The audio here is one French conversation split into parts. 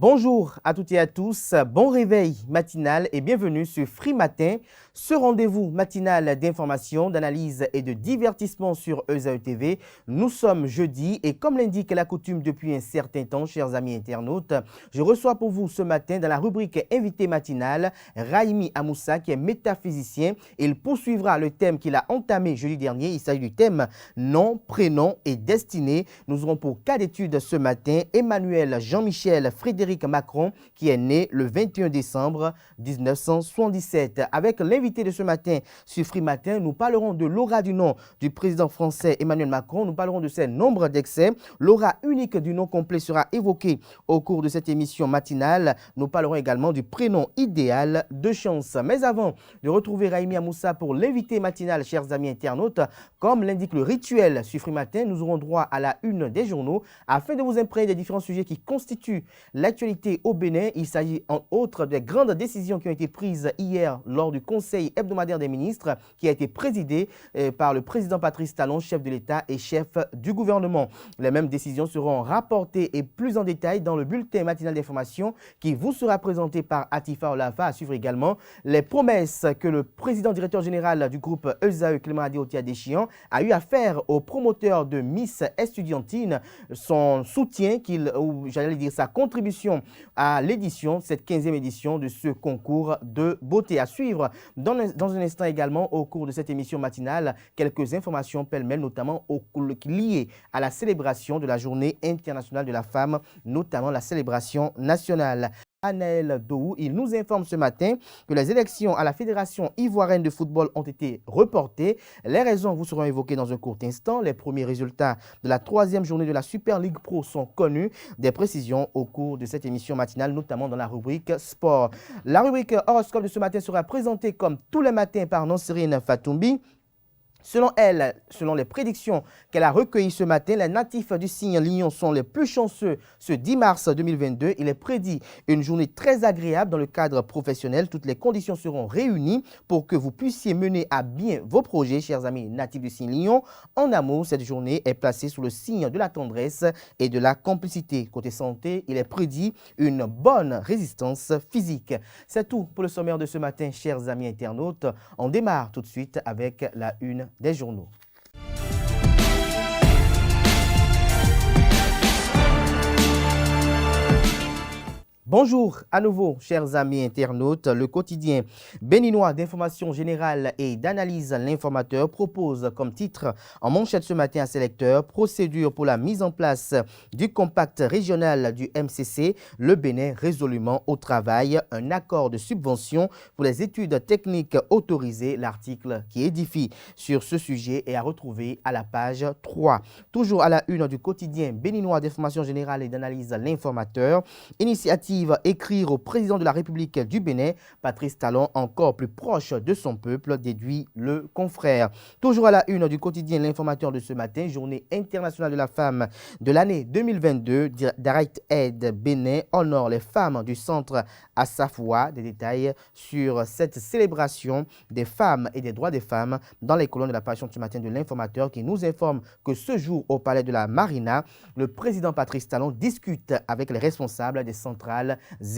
Bonjour à toutes et à tous, bon réveil matinal et bienvenue sur Free Matin, ce rendez-vous matinal d'information, d'analyse et de divertissement sur ESAE TV. Nous sommes jeudi et comme l'indique la coutume depuis un certain temps, chers amis internautes, je reçois pour vous ce matin dans la rubrique Invité matinal, Raimi Amoussa qui est métaphysicien. Il poursuivra le thème qu'il a entamé jeudi dernier, il s'agit du thème nom, prénom et destinée. Nous aurons pour cas d'étude ce matin Emmanuel Jean-Michel Frédéric Macron qui est né le 21 décembre 1977. Avec l'invité de ce matin sur Free Matin, nous parlerons de l'aura du nom du président français Emmanuel Macron. Nous parlerons de ses nombres d'excès. L'aura unique du nom complet sera évoquée au cours de cette émission matinale. Nous parlerons également du prénom idéal de chance. Mais avant de retrouver Raimi Amoussa pour l'invité matinal, chers amis internautes, comme l'indique le rituel sur Free Matin, nous aurons droit à la une des journaux afin de vous imprégner des différents sujets qui constituent l'actualité au Bénin. Il s'agit entre autres des grandes décisions qui ont été prises hier lors du Conseil hebdomadaire des ministres qui a été présidé par le président Patrice Talon, chef de l'État et chef du gouvernement. Les mêmes décisions seront rapportées et plus en détail dans le bulletin matinal d'information qui vous sera présenté par Atifa Olafa. À suivre également les promesses que le président directeur général du groupe ESAE, Clément Adéotia Deschian, a eu à faire aux promoteurs de Miss Estudiantine, son soutien, j'allais dire sa contribution à l'édition, cette 15e édition de ce concours de beauté. À suivre dans un instant également au cours de cette émission matinale, quelques informations pêle-mêle, notamment liées à la célébration de la Journée internationale de la femme, notamment la célébration nationale. Anaël Dohou, il nous informe ce matin que les élections à la Fédération ivoirienne de football ont été reportées. Les raisons vous seront évoquées dans un court instant. Les premiers résultats de la 3e journée de la Super League Pro sont connus. Des précisions au cours de cette émission matinale, notamment dans la rubrique sport. La rubrique horoscope de ce matin sera présentée comme tous les matins par Nonsérine Fatoumbi. Selon elle, selon les prédictions qu'elle a recueillies ce matin, les natifs du signe Lion sont les plus chanceux ce 10 mars 2022. Il est prédit une journée très agréable dans le cadre professionnel. Toutes les conditions seront réunies pour que vous puissiez mener à bien vos projets, chers amis natifs du signe Lion. En amour, cette journée est placée sous le signe de la tendresse et de la complicité. Côté santé, il est prédit une bonne résistance physique. C'est tout pour le sommaire de ce matin, chers amis internautes. On démarre tout de suite avec la une des journaux. Bonjour à nouveau, chers amis internautes. Le quotidien béninois d'information générale et d'analyse L'Informateur propose comme titre en manchette ce matin à ses lecteurs « Procédure pour la mise en place du compact régional du MCC, le Bénin résolument au travail, un accord de subvention pour les études techniques autorisées ». L'article qui édifie sur ce sujet est à retrouver à la page 3. Toujours à la une du quotidien béninois d'information générale et d'analyse L'Informateur, initiative écrire au président de la République du Bénin, Patrice Talon, encore plus proche de son peuple, déduit le confrère. Toujours à la une du quotidien L'Informateur de ce matin, journée internationale de la femme de l'année 2022, Direct Aid Bénin honore les femmes du centre à Safoua. Des détails sur cette célébration des femmes et des droits des femmes dans les colonnes de la page ce matin de L'Informateur qui nous informe que ce jour au palais de la Marina, le président Patrice Talon discute avec les responsables des centrales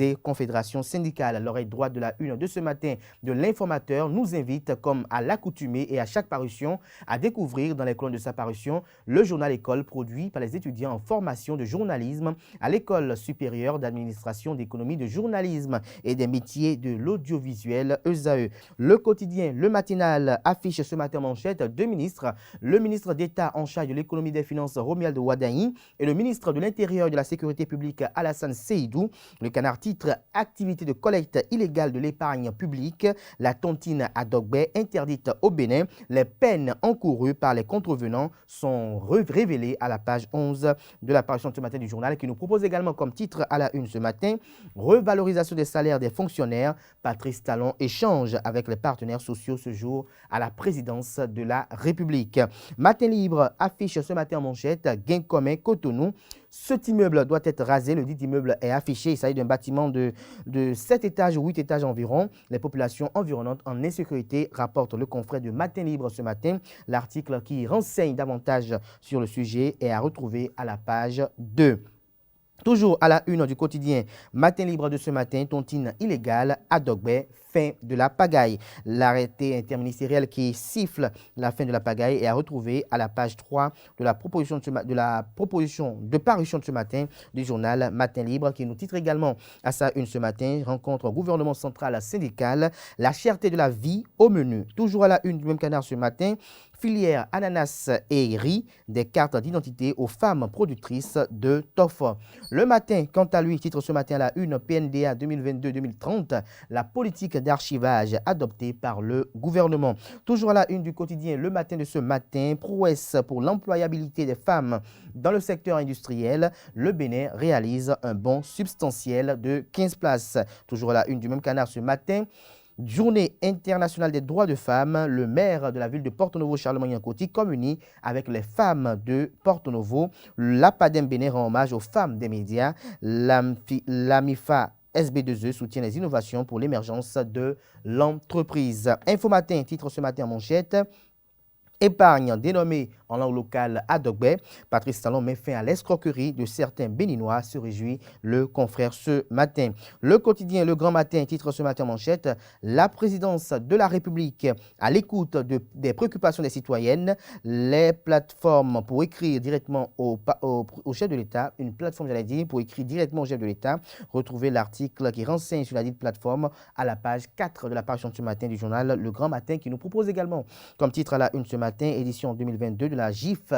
et confédérations syndicales. L'oreille droite de la une de ce matin de L'Informateur nous invite, comme à l'accoutumée et à chaque parution, à découvrir dans les colonnes de sa parution le journal École produit par les étudiants en formation de journalisme à l'École supérieure d'administration d'économie de journalisme et des métiers de l'audiovisuel ESAE. Le quotidien, le matinal affiche ce matin manchette deux ministres, le ministre d'État en charge de l'économie et des finances Romuald Wadaï et le ministre de l'Intérieur et de la Sécurité publique Alassane Seydou. Le Canard titre « Activité de collecte illégale de l'épargne publique, la tontine à Dogbé interdite au Bénin. Les peines encourues par les contrevenants sont révélées » à la page 11 de la parution de ce matin du journal qui nous propose également comme titre à la une ce matin « Revalorisation des salaires des fonctionnaires. Patrice Talon échange avec les partenaires sociaux ce jour à la présidence de la République. » Matin Libre affiche ce matin en manchette « Gain commun Cotonou. Cet immeuble doit être rasé. » Le dit immeuble est affiché. Il s'agit d'un bâtiment de 7 étages ou 8 étages environ. Les populations environnantes en insécurité, rapporte le confrère de Matin Libre ce matin. L'article qui renseigne davantage sur le sujet est à retrouver à la page 2. Toujours à la une du quotidien Matin Libre de ce matin, tontine illégale à Dogbe, fin de la pagaille. L'arrêté interministériel qui siffle la fin de la pagaille est à retrouver à la page 3 de la proposition de parution de ce matin du journal Matin Libre qui nous titre également à sa une ce matin, rencontre gouvernement central syndical, la cherté de la vie au menu. Toujours à la une du même canard ce matin, filière ananas et riz, des cartes d'identité aux femmes productrices de tofu. Le matin, quant à lui, titre ce matin à la une PNDA 2022-2030, la politique d'archivage adoptée par le gouvernement. Toujours à la une du quotidien, le matin de ce matin, prouesse pour l'employabilité des femmes dans le secteur industriel. Le Bénin réalise un bond substantiel de 15 places. Toujours à la une du même canard ce matin, Journée internationale des droits de femmes, le maire de la ville de Porto-Novo, Charlemagne Yankoti, communie avec les femmes de Porto-Novo. L'APADEM Bénin rend hommage aux femmes des médias. L'AMIFA SB2E soutient les innovations pour l'émergence de l'entreprise. Info Matin, titre ce matin en manchette. Épargne dénommée en langue locale à Dogbe. Patrice Talon met fin à l'escroquerie de certains Béninois, se réjouit le confrère ce matin. Le quotidien Le Grand Matin titre ce matin en manchette, la présidence de la République à l'écoute des préoccupations des citoyennes, les plateformes pour écrire directement au chef de l'État, une plateforme, j'allais dire, pour écrire directement au chef de l'État. Retrouvez l'article qui renseigne sur la dite plateforme à la page 4 de la parution de ce matin du journal Le Grand Matin qui nous propose également comme titre à la une ce matin, édition 2022 de la GIF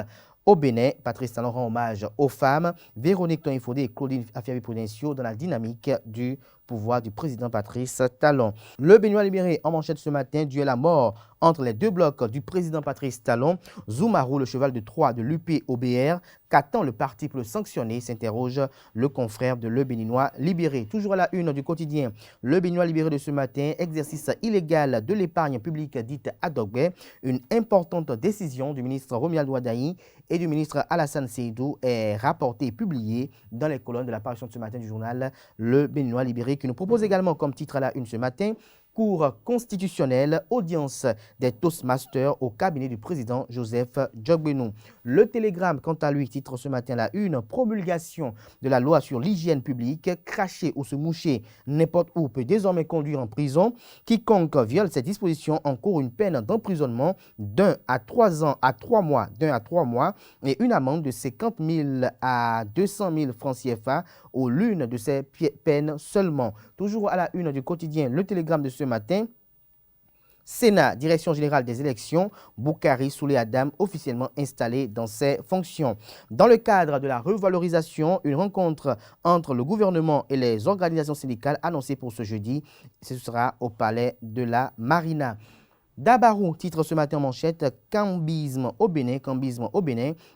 au Bénin. Patrice Talon rend hommage aux femmes. Véronique Toinfodé et Claudine Afiavi-Prudencio dans la dynamique du pouvoir du président Patrice Talon. Le Béninois libéré en manchette ce matin, duel à mort entre les deux blocs du président Patrice Talon. Zoumarou, le cheval de Troie de l'UP-OBR. Qu'attend le parti pour le sanctionner, s'interroge le confrère de Le Béninois libéré. Toujours à la une du quotidien, Le Béninois libéré de ce matin, exercice illégal de l'épargne publique dite à Dogbe. Une importante décision du ministre Romuald Ouadaï et du ministre Alassane Seydou est rapportée et publiée dans les colonnes de la parution de ce matin du journal Le Béninois libéré qui nous propose également comme titre à la une ce matin, Cour constitutionnelle, audience des Toastmasters au cabinet du président Joseph Djogbenou. Le Télégramme, quant à lui, titre ce matin la une, promulgation de la loi sur l'hygiène publique, cracher ou se moucher n'importe où peut désormais conduire en prison. Quiconque viole cette disposition encourt une peine d'emprisonnement d'1 à 3 ans à 3 mois, et une amende de 50 000 à 200 000 francs CFA ou l'une de ces peines seulement. Toujours à la une du quotidien, Le Télégramme de ce matin, Sénat, Direction générale des élections, Boukari Soulé Adam officiellement installé dans ses fonctions. Dans le cadre de la revalorisation, une rencontre entre le gouvernement et les organisations syndicales annoncée pour ce jeudi. Ce sera au palais de la Marina. Dabarou titre ce matin en manchette, cambisme au Bénin,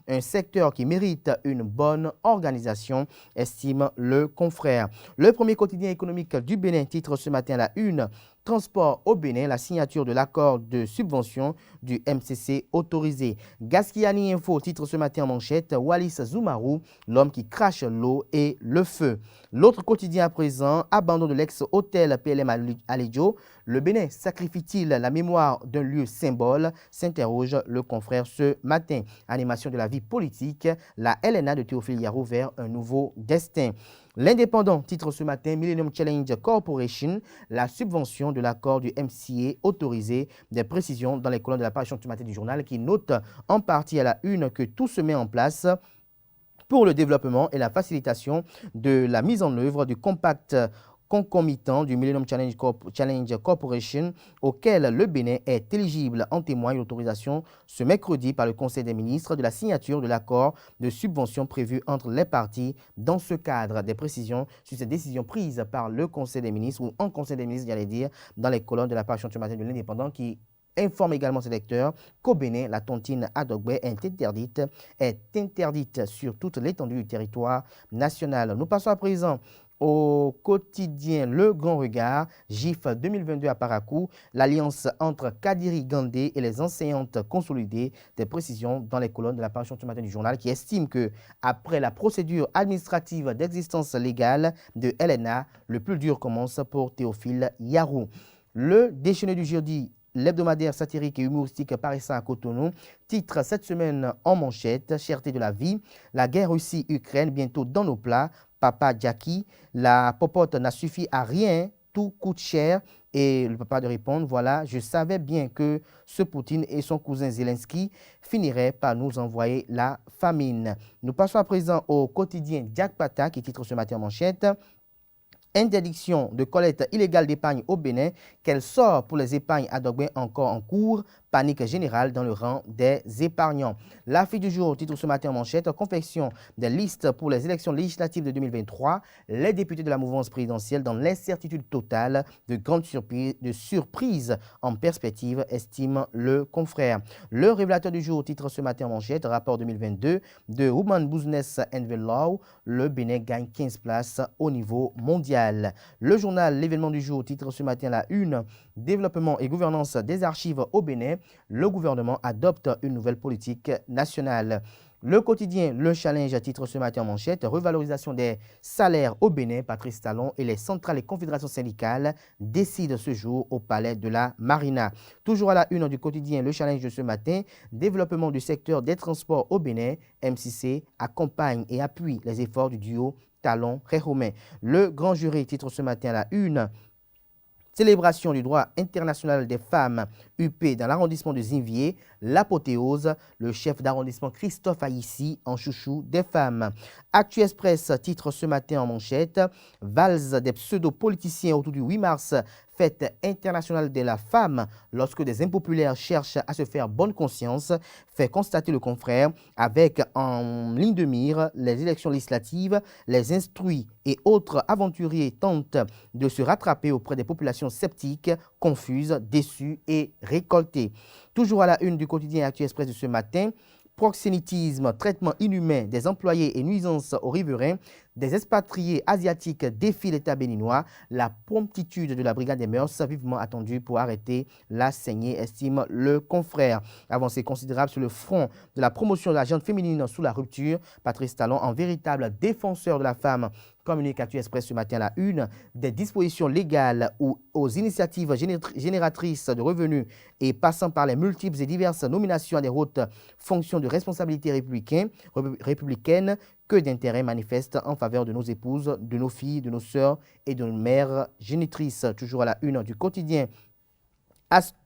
un secteur qui mérite une bonne organisation, estime le confrère. Le premier quotidien économique du Bénin titre ce matin la une, transport au Bénin, la signature de l'accord de subvention du MCC autorisé. Gaskiani Info titre ce matin en manchette, Wallis Zoumarou, l'homme qui crache l'eau et le feu. L'autre quotidien à présent, abandon de l'ex-hôtel PLM Aledjo. Le Bénin sacrifie-t-il la mémoire d'un lieu symbole, s'interroge le confrère ce matin. Animation de la vie politique, la LNA de Théophile Yarou vers un nouveau destin. L'Indépendant titre ce matin Millennium Challenge Corporation, la subvention de l'accord du MCA autorisé, des précisions dans les colonnes de la parution ce matin du journal qui note en partie à la une que tout se met en place pour le développement et la facilitation de la mise en œuvre du compact concomitant du Millennium Challenge Corporation auquel le Bénin est éligible. En témoigne l'autorisation ce mercredi par le Conseil des ministres de la signature de l'accord de subvention prévu entre les parties. Dans ce cadre, des précisions sur ces décisions prises par le Conseil des ministres ou en Conseil des ministres, j'allais dire, dans les colonnes de la parution ce matin de l'Indépendant qui informe également ses lecteurs qu'au Bénin, la tontine à Dogbe est interdite sur toute l'étendue du territoire national. Nous passons à présent au quotidien Le Grand Regard, GIF 2022 à Parakou, l'alliance entre Kadiri Gandé et les enseignantes consolidées, des précisions dans les colonnes de la parution ce matin du journal qui estime que après la procédure administrative d'existence légale de LNA, le plus dur commence pour Théophile Yarou. Le déchaîné du jeudi l'hebdomadaire satirique et humoristique paraissant à Cotonou, titre cette semaine en manchette, cherté de la vie, la guerre Russie-Ukraine bientôt dans nos plats, papa Jackie, la popote n'a suffi à rien, tout coûte cher. Et le papa de répondre, voilà, je savais bien que ce Poutine et son cousin Zelensky finiraient par nous envoyer la famine. Nous passons à présent au quotidien Jack Pata qui titre ce matin en manchette. Interdiction de collecte illégale d'épargne au Bénin, quel sort pour les épargnes à Dogben encore en cours, panique générale dans le rang des épargnants. L'affiche du jour, titre ce matin en manchette, confection des listes pour les élections législatives de 2023, les députés de la mouvance présidentielle dans l'incertitude totale, de grandes surprises en perspective, estime le confrère. Le révélateur du jour, titre ce matin en manchette, rapport 2022 de Women Business and the Law, le Bénin gagne 15 places au niveau mondial. Le journal L'événement du jour titre ce matin la une, développement et gouvernance des archives au Bénin, le gouvernement adopte une nouvelle politique nationale. Le quotidien Le Challenge titre ce matin en manchette, revalorisation des salaires au Bénin, Patrice Talon et les centrales et confédérations syndicales décident ce jour au palais de la Marina. Toujours à la une du quotidien Le Challenge de ce matin, développement du secteur des transports au Bénin, MCC accompagne et appuie les efforts du duo Talon-Réhomé. Le grand jury titre ce matin à la une, célébration du droit international des femmes UP dans l'arrondissement de Zinvier, l'apothéose, le chef d'arrondissement Christophe Aïssi en chouchou des femmes. Actu Express titre ce matin en manchette, valse des pseudo-politiciens autour du 8 mars, fête internationale de la femme, lorsque des impopulaires cherchent à se faire bonne conscience, fait constater le confrère, avec en ligne de mire les élections législatives, les instruits et autres aventuriers tentent de se rattraper auprès des populations sceptiques, confuses, déçues et récoltées. Toujours à la une du quotidien Actu Express de ce matin, proxénétisme, traitement inhumain des employés et nuisances aux riverains, des expatriés asiatiques défient l'État béninois, la promptitude de la brigade des mœurs vivement attendue pour arrêter la saignée, estime le confrère. Avancée considérable sur le front de la promotion de la gente féminine sous la rupture, Patrice Talon, en véritable défenseur de la femme, communique Actu Express ce matin à la une, des dispositions légales ou aux initiatives génératrices de revenus et passant par les multiples et diverses nominations à des hautes fonctions de responsabilité républicaine, que d'intérêt manifeste en faveur de nos épouses, de nos filles, de nos sœurs et de nos mères génitrices. Toujours à la une du quotidien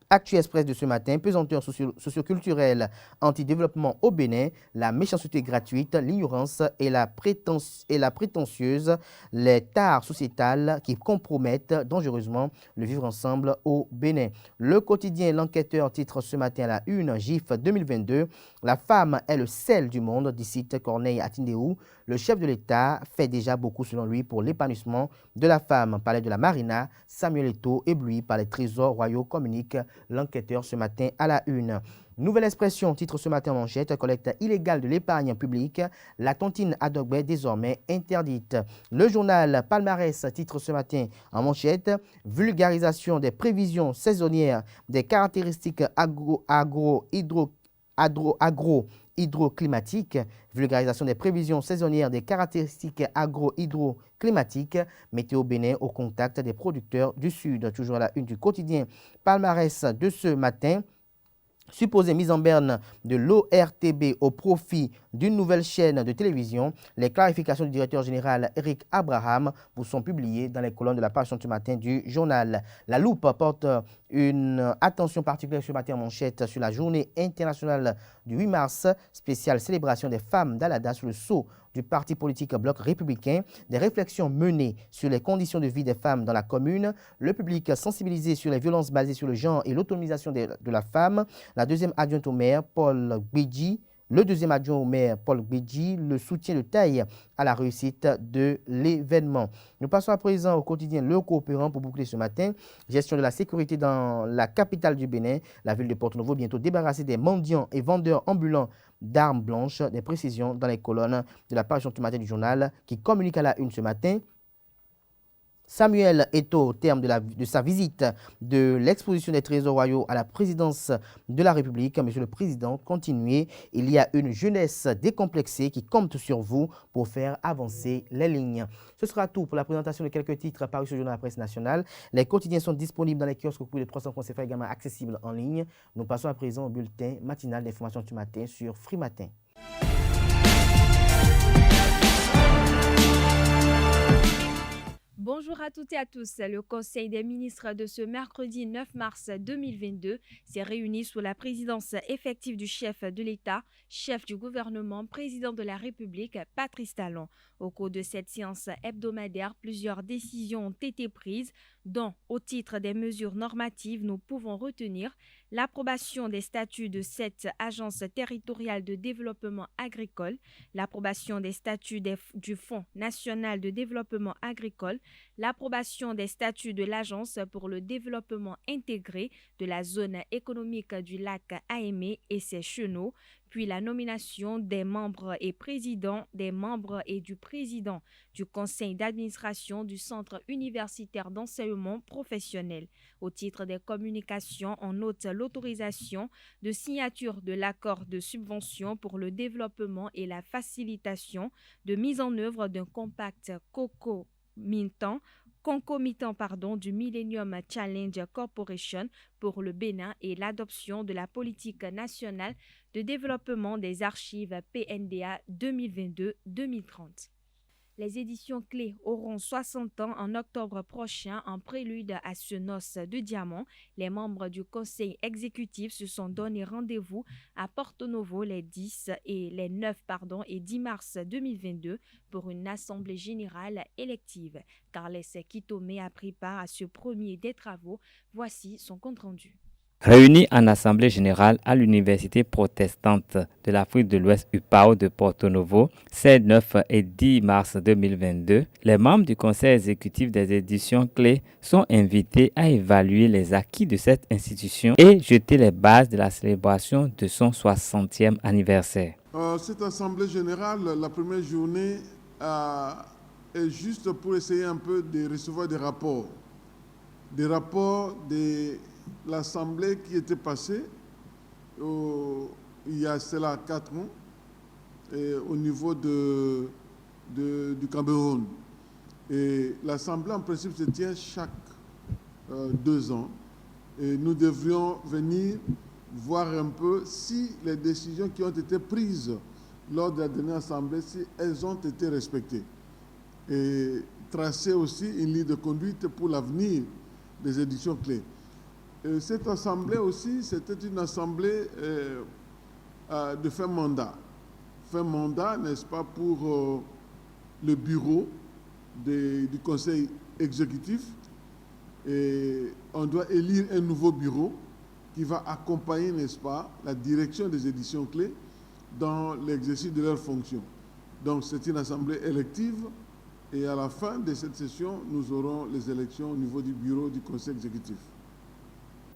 Actu Express de ce matin, pesanteur socioculturelle, anti-développement au Bénin, la méchanceté gratuite, l'ignorance et la prétentieuse, les tares sociétales qui compromettent dangereusement le vivre ensemble au Bénin. Le quotidien L'Enquêteur titre ce matin à la une, GIF 2022, la femme est le sel du monde, d'ici Corneille Atindéou. Le chef de l'État fait déjà beaucoup selon lui pour l'épanouissement de la femme. Palais de la Marina, Samuel Eto'o ébloui par les trésors royaux, communique L'Enquêteur ce matin à la une. Nouvelle expression, titre ce matin en manchette, collecte illégale de l'épargne publique, la tontine à Dogbe désormais interdite. Le journal Palmarès titre ce matin en manchette, vulgarisation des prévisions saisonnières des caractéristiques agro-hydroclimatiques, vulgarisation des prévisions saisonnières des caractéristiques agro-hydroclimatiques, Météo Bénin au contact des producteurs du Sud. Toujours à la une du quotidien Palmarès de ce matin, supposée mise en berne de l'ORTB au profit d'une nouvelle chaîne de télévision, les clarifications du directeur général Eric Abraham vous sont publiées dans les colonnes de la page ce matin du journal. La Loupe porte une attention particulière ce matin en manchette sur la journée internationale du 8 mars, spéciale célébration des femmes d'Alada sous le sceau du parti politique Bloc républicain, des réflexions menées sur les conditions de vie des femmes dans la commune, le public sensibilisé sur les violences basées sur le genre et l'autonomisation de la femme, la deuxième adjointe au maire, Paul Guidji, le deuxième adjoint au maire, Paul Guidji, le soutien de taille à la réussite de l'événement. Nous passons à présent au quotidien Le Coopérant pour boucler ce matin. Gestion de la sécurité dans la capitale du Bénin, la ville de Porto-Novo bientôt débarrassée des mendiants et vendeurs ambulants d'armes blanches. Des précisions dans les colonnes de la page ce matin du journal qui communique à la une ce matin. Samuel Eto'o, au terme de sa visite de l'exposition des trésors royaux à la présidence de la République. Monsieur le Président, continuez. Il y a une jeunesse décomplexée qui compte sur vous pour faire avancer les lignes. Ce sera tout pour la présentation de quelques titres parus ce jour dans la presse nationale. Les quotidiens sont disponibles dans les kiosques au cours de 300 francs CFA, également accessibles en ligne. Nous passons à présent au bulletin matinal d'information du matin sur Free Matin. Bonjour à toutes et à tous. Le Conseil des ministres de ce mercredi 9 mars 2022 s'est réuni sous la présidence effective du chef de l'État, chef du gouvernement, président de la République, Patrice Talon. Au cours de cette séance hebdomadaire, plusieurs décisions ont été prises, dont, au titre des mesures normatives, nous pouvons retenir l'approbation des statuts de 7 agences territoriales de développement agricole, l'approbation des statuts du Fonds national de développement agricole, l'approbation des statuts de l'Agence pour le développement intégré de la zone économique du lac Aémé et ses chenaux, puis la nomination des membres et présidents, des membres et du président du conseil d'administration du Centre universitaire d'enseignement professionnel. Au titre des communications, on note l'autorisation de signature de l'accord de subvention pour le développement et la facilitation de mise en œuvre d'un compact concomitant du Millennium Challenge Corporation pour le Bénin et l'adoption de la politique nationale de développement des archives PNDA 2022-2030. Les éditions Clés auront 60 ans en octobre prochain en prélude à ce noce de diamant. Les membres du conseil exécutif se sont donné rendez-vous à Porto Novo les 10 et 10 mars 2022 pour une assemblée générale élective. Carles Kitome a pris part à ce premier des travaux. Voici son compte-rendu. Réunis en assemblée générale à l'Université protestante de l'Afrique de l'Ouest UPAO de Porto Novo, 7, 9 et 10 mars 2022, les membres du conseil exécutif des éditions Clés sont invités à évaluer les acquis de cette institution et jeter les bases de la célébration de son 60e anniversaire. Cette assemblée générale, la première journée, est juste pour essayer un peu de recevoir des rapports de l'Assemblée qui était passée il y a cela 4 ans au niveau du Cameroun. Et l'Assemblée, en principe, se tient chaque 2 ans. Et nous devrions venir voir un peu si les décisions qui ont été prises lors de la dernière Assemblée, si elles ont été respectées. Et tracer aussi une ligne de conduite pour l'avenir des éditions Clés. Cette assemblée aussi, c'était une assemblée de fin mandat. Fin mandat, n'est-ce pas, pour le bureau du conseil exécutif. Et on doit élire un nouveau bureau qui va accompagner, n'est-ce pas, la direction des éditions Clés dans l'exercice de leurs fonctions. Donc c'est une assemblée élective et à la fin de cette session, nous aurons les élections au niveau du bureau du conseil exécutif.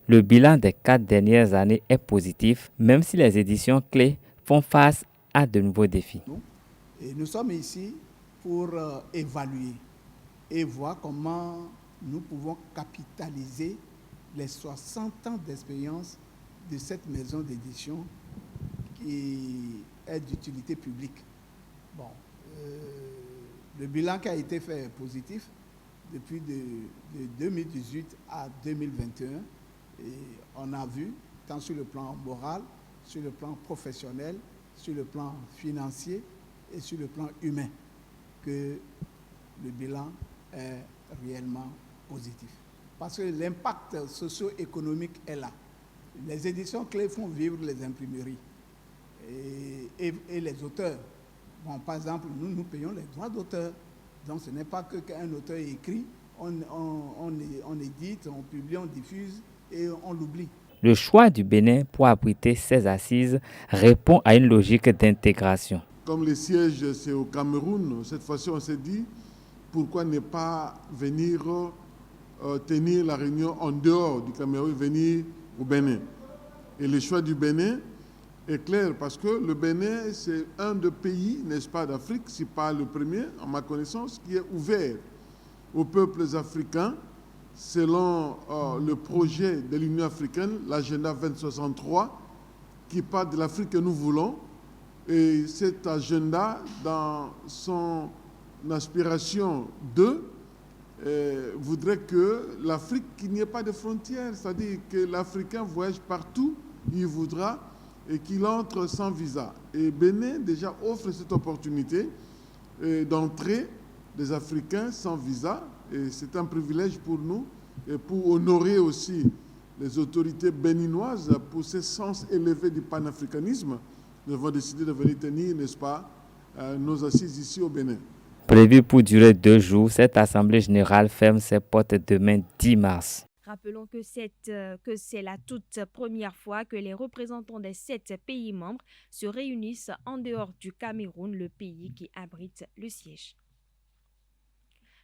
Le bilan des 4 dernières années est positif, même si les éditions Clés font face à de nouveaux défis. Et nous sommes ici pour évaluer et voir comment nous pouvons capitaliser les 60 ans d'expérience de cette maison d'édition qui est d'utilité publique. Bon, le bilan qui a été fait est positif depuis de 2018 à 2021. Et on a vu, tant sur le plan moral, sur le plan professionnel, sur le plan financier et sur le plan humain, que le bilan est réellement positif. Parce que l'impact socio-économique est là. Les éditions Clés font vivre les imprimeries et les auteurs. Bon, par exemple, nous payons les droits d'auteur. Donc ce n'est pas qu'un auteur écrit, on édite, on publie, on diffuse et on l'oublie. Le choix du Bénin pour abriter ces assises répond à une logique d'intégration. Comme le siège, c'est au Cameroun, cette fois-ci, on s'est dit, pourquoi ne pas venir tenir la réunion en dehors du Cameroun, venir au Bénin. Et le choix du Bénin est clair, parce que le Bénin, c'est un des pays, n'est-ce pas, d'Afrique, si pas le premier, à ma connaissance, qui est ouvert aux peuples africains selon le projet de l'Union africaine, l'agenda 2063, qui parle de l'Afrique que nous voulons. Et cet agenda, dans son aspiration 2, voudrait que l'Afrique, qu'il n'y ait pas de frontières, c'est-à-dire que l'Africain voyage partout où il voudra et qu'il entre sans visa. Et Bénin déjà offre cette opportunité d'entrée des Africains sans visa. Et c'est un privilège pour nous et pour honorer aussi les autorités béninoises pour ce sens élevé du panafricanisme. Nous avons décidé de venir tenir, n'est-ce pas, nos assises ici au Bénin. Prévue pour durer 2 jours, cette Assemblée générale ferme ses portes demain 10 mars. Rappelons que c'est la toute première fois que les représentants des 7 pays membres se réunissent en dehors du Cameroun, le pays qui abrite le siège.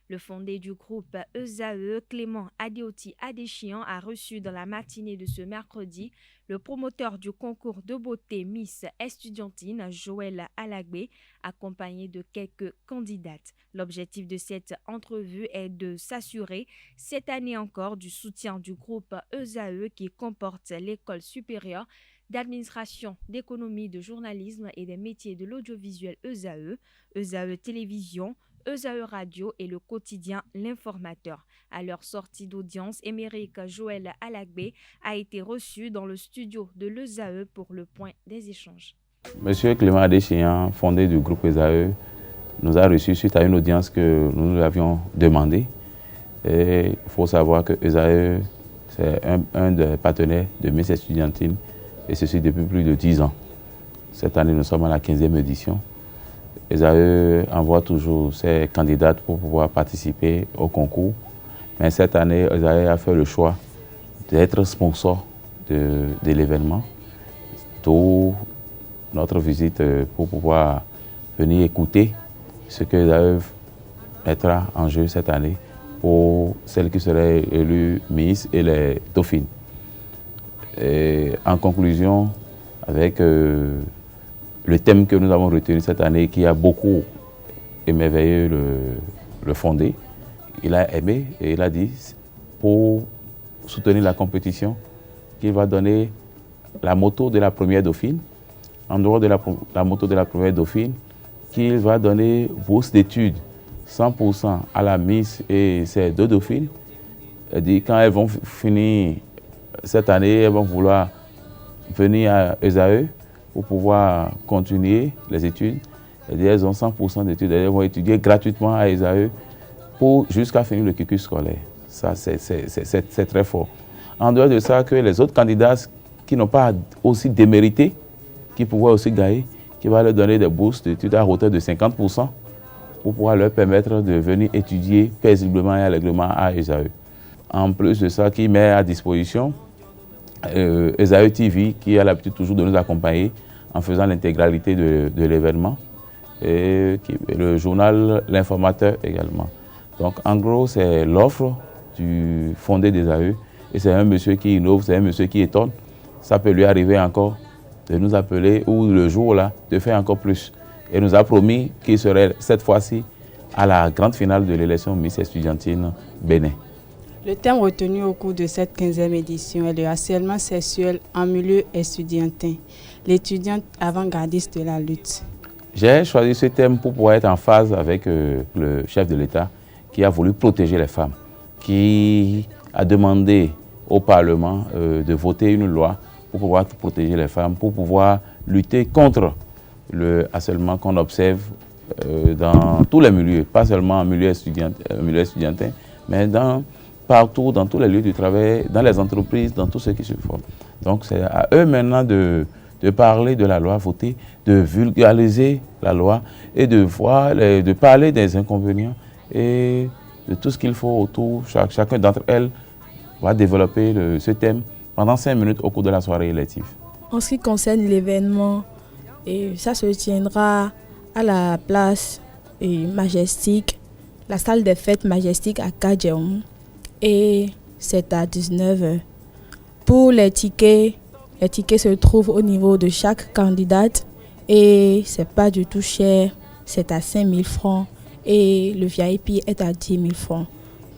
Le fondé du groupe ESAE, Clément Adeoti Adéchian, a reçu dans la matinée de ce mercredi le promoteur du concours de beauté Miss Estudiantine, Joël Alagbe, accompagné de quelques candidates. L'objectif de cette entrevue est de s'assurer cette année encore du soutien du groupe ESAE qui comporte l'école supérieure d'administration, d'économie, de journalisme et des métiers de l'audiovisuel ESAE, ESAE Télévision, ESAE Radio et le quotidien L'Informateur. À leur sortie d'audience, Émeric Joël Alagbe a été reçu dans le studio de l'ESAE pour le point des échanges. Monsieur Clément Adéchian, fondé du groupe ESAE, nous a reçus suite à une audience que nous lui avions demandée. Et il faut savoir que ESAE, c'est un des partenaires de Miss Estudiantine, et ceci depuis plus de 10 ans. Cette année, nous sommes à la 15e édition. ESAE envoie toujours ses candidates pour pouvoir participer au concours. Mais cette année, ESAE a fait le choix d'être sponsor de l'événement. D'où notre visite pour pouvoir venir écouter ce que ESAE mettra en jeu cette année pour celles qui seraient élues Miss et les Dauphines. Et en conclusion, avec le thème que nous avons retenu cette année, qui a beaucoup émerveillé le fondé, il a aimé et il a dit, pour soutenir la compétition, qu'il va donner la moto de la première Dauphine, en dehors de la moto de la première Dauphine, qu'il va donner bourse d'études 100% à la Miss et ses 2 Dauphines. Elle dit, quand elles vont finir cette année, elles vont vouloir venir à ESAE pour pouvoir continuer les études. Elles ont 100% d'études, elles vont étudier gratuitement à ESAE jusqu'à finir le cursus scolaire. Ça, c'est très fort. En dehors de ça, que les autres candidats qui n'ont pas aussi démérité, qui pouvaient aussi gagner, qui va leur donner des bourses d'études à hauteur de 50% pour pouvoir leur permettre de venir étudier paisiblement et allègrement à ESAE. En plus de ça, qui met à disposition ESAE TV, qui a l'habitude toujours de nous accompagner en faisant l'intégralité de l'événement, et le journal L'Informateur également. Donc en gros, c'est l'offre du fondé d'ESAE, et c'est un monsieur qui innove, c'est un monsieur qui étonne. Ça peut lui arriver encore de nous appeler ou le jour-là de faire encore plus. Et nous a promis qu'il serait cette fois-ci à la grande finale de l'élection Miss Estudiantine Bénin. Le thème retenu au cours de cette 15e édition est le harcèlement sexuel en milieu estudiantin, l'étudiante avant-gardiste de la lutte. J'ai choisi ce thème pour pouvoir être en phase avec le chef de l'État qui a voulu protéger les femmes, qui a demandé au Parlement de voter une loi pour pouvoir protéger les femmes, pour pouvoir lutter contre le harcèlement qu'on observe dans tous les milieux, pas seulement en milieu estudiantin, mais partout, dans tous les lieux du travail, dans les entreprises, dans tout ce qui se forme. Donc c'est à eux maintenant de parler de la loi votée, de vulgariser la loi et de parler des inconvénients et de tout ce qu'il faut autour. Chacun d'entre elles va développer ce thème pendant 5 minutes au cours de la soirée élective. En ce qui concerne l'événement, ça se tiendra à la place Majestic, la salle des fêtes Majestic à Kadjeon. Et c'est à 19h. Pour les tickets se trouvent au niveau de chaque candidate et c'est pas du tout cher, c'est à 5 000 francs et le VIP est à 10 000 francs.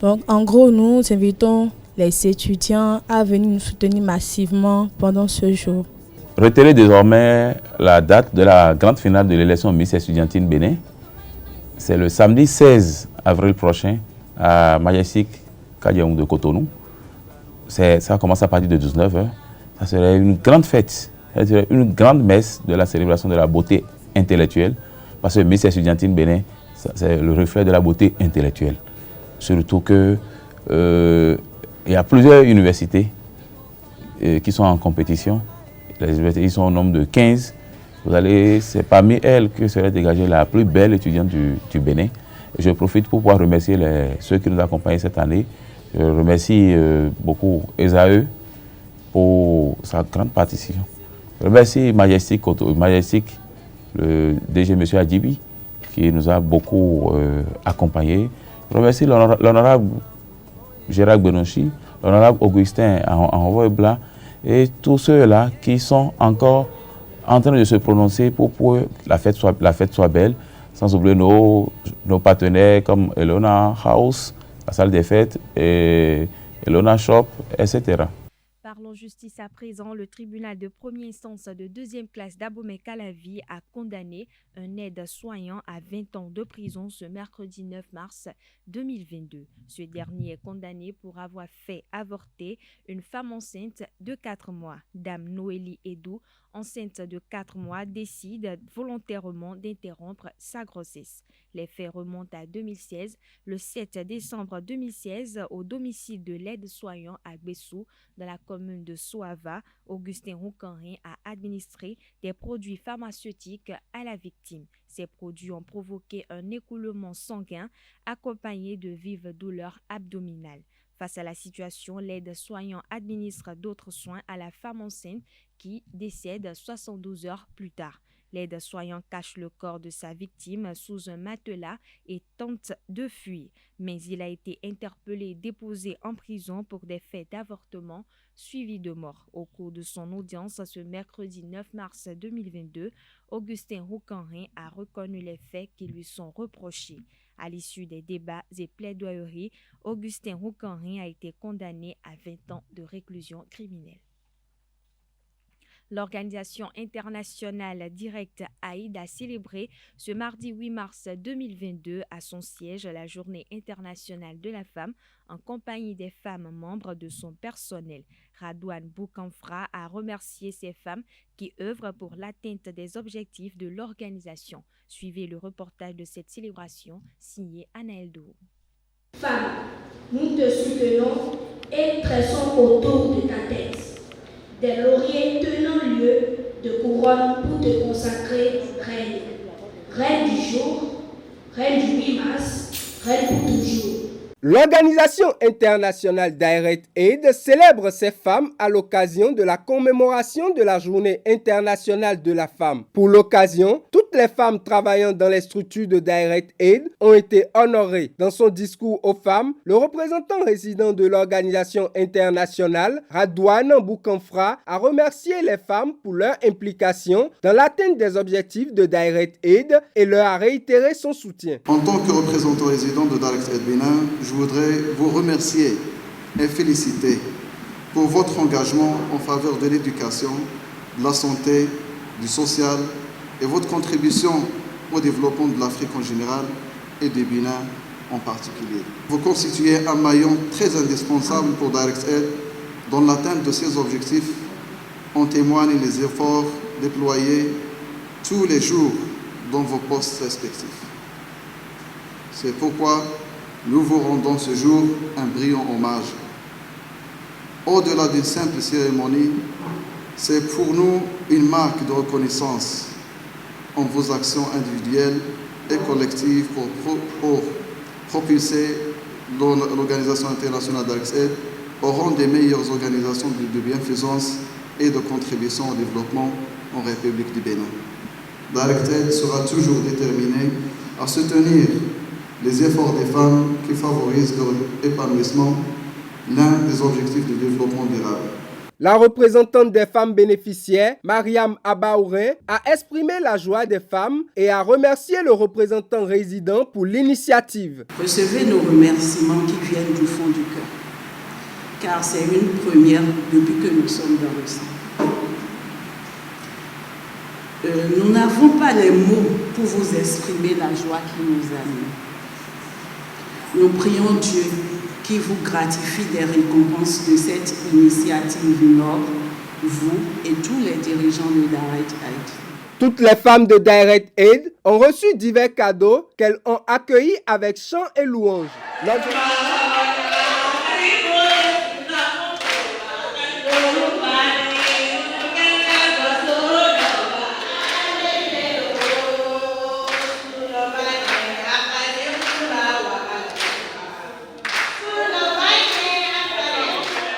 Donc, en gros, nous invitons les étudiants à venir nous soutenir massivement pendant ce jour. Retenez désormais la date de la grande finale de l'élection Miss Estudiantine Bénin. C'est le samedi 16 avril prochain à Majestic Kadiaoum de Cotonou. Ça commence à partir de 19h. Ça serait une grande fête, ça serait une grande messe de la célébration de la beauté intellectuelle. Parce que Miss Estudiantine Bénin, c'est le reflet de la beauté intellectuelle. Surtout que il y a plusieurs universités qui sont en compétition. Les universités sont au nombre de 15. C'est parmi elles que serait dégagée la plus belle étudiante du Bénin. Et je profite pour pouvoir remercier ceux qui nous accompagnent cette année. Je remercie beaucoup Esae pour sa grande participation. Je remercie Majestic, le DG M. Adjibi, qui nous a beaucoup accompagnés. Je remercie l'honorable Gérard Benonchi, l'honorable Augustin en blanc et tous ceux-là qui sont encore en train de se prononcer pour que la fête soit belle, sans oublier nos partenaires comme Elona House, la salle des fêtes, et Elona Shop, etc. Parlons justice à présent. Le tribunal de première instance de deuxième classe d'Abomey-Calavi a condamné un aide-soignant à 20 ans de prison ce mercredi 9 mars 2022. Ce dernier est condamné pour avoir fait avorter une femme enceinte de 4 mois. Dame Noélie Edou, enceinte de 4 mois, décide volontairement d'interrompre sa grossesse. Les faits remontent à 2016. Le 7 décembre 2016, au domicile de l'aide-soignant à Bessou, dans la commune de Soava, Augustin Roucanrin a administré des produits pharmaceutiques à la victime. Ces produits ont provoqué un écoulement sanguin accompagné de vives douleurs abdominales. Face à la situation, l'aide-soignant administre d'autres soins à la femme enceinte qui décède 72 heures plus tard. L'aide-soignant cache le corps de sa victime sous un matelas et tente de fuir. Mais il a été interpellé et déposé en prison pour des faits d'avortement suivis de mort. Au cours de son audience ce mercredi 9 mars 2022, Augustin Roucanrin a reconnu les faits qui lui sont reprochés. À l'issue des débats et plaidoyeries, Augustin Roucanrin a été condamné à 20 ans de réclusion criminelle. L'Organisation internationale Direct Aid a célébré ce mardi 8 mars 2022 à son siège la Journée internationale de la femme en compagnie des femmes membres de son personnel. Radouane Boukamfra a remercié ces femmes qui œuvrent pour l'atteinte des objectifs de l'organisation. Suivez le reportage de cette célébration signé Anaël Dou. Femme, nous te soutenons et tressons autour de ta tête des lauriers tenant lieu de couronne pour te consacrer reine. Reine du jour, reine du 8 mars, reine pour toujours. L'Organisation internationale Direct Aid célèbre ces femmes à l'occasion de la commémoration de la Journée internationale de la femme. Pour l'occasion, toutes les femmes travaillant dans les structures de Direct Aid ont été honorées. Dans son discours aux femmes, le représentant résident de l'Organisation internationale, Radouane Boukamfra, a remercié les femmes pour leur implication dans l'atteinte des objectifs de Direct Aid et leur a réitéré son soutien. En tant que représentant résident de Direct Aid Bénin, je voudrais vous remercier et féliciter pour votre engagement en faveur de l'éducation, de la santé, du social et votre contribution au développement de l'Afrique en général et du Bénin en particulier. Vous constituez un maillon très indispensable pour Direct Aid dans l'atteinte de ces objectifs. En témoignent les efforts déployés tous les jours dans vos postes respectifs. C'est pourquoi nous vous rendons ce jour un brillant hommage. Au-delà d'une simple cérémonie, c'est pour nous une marque de reconnaissance en vos actions individuelles et collectives pour propulser l'Organisation internationale Direct Aid au rang des meilleures organisations de bienfaisance et de contribution au développement en République du Bénin. Direct Aid sera toujours déterminé à soutenir les efforts des femmes qui favorisent leur épanouissement, l'un des objectifs du développement durable. La représentante des femmes bénéficiaires, Mariam Abaouré, a exprimé la joie des femmes et a remercié le représentant résident pour l'initiative. Recevez nos remerciements qui viennent du fond du cœur, car c'est une première depuis que nous sommes dans le centre. Nous n'avons pas les mots pour vous exprimer la joie qui nous anime. Nous prions Dieu qui vous gratifie des récompenses de cette initiative Nord, vous et tous les dirigeants de Direct Aid. Toutes les femmes de Direct Aid ont reçu divers cadeaux qu'elles ont accueillis avec chants et louanges.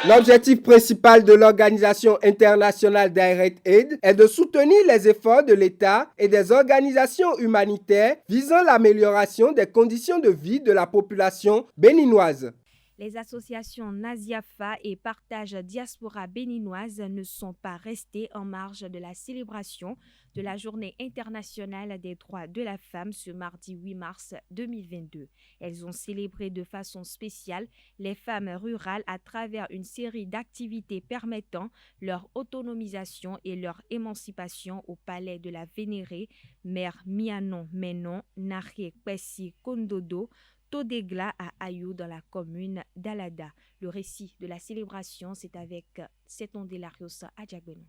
L'objectif principal de l'Organisation internationale Direct Aid est de soutenir les efforts de l'État et des organisations humanitaires visant l'amélioration des conditions de vie de la population béninoise. Les associations Naziafa et Partage Diaspora béninoise ne sont pas restées en marge de la célébration de la Journée internationale des droits de la femme ce mardi 8 mars 2022. Elles ont célébré de façon spéciale les femmes rurales à travers une série d'activités permettant leur autonomisation et leur émancipation au palais de la vénérée mère Mianon Menon Naré Kwesi Kondodo Todegla à Ayou dans la commune d'Alada. Le récit de la célébration, c'est avec Setondelarios Adjagbenou.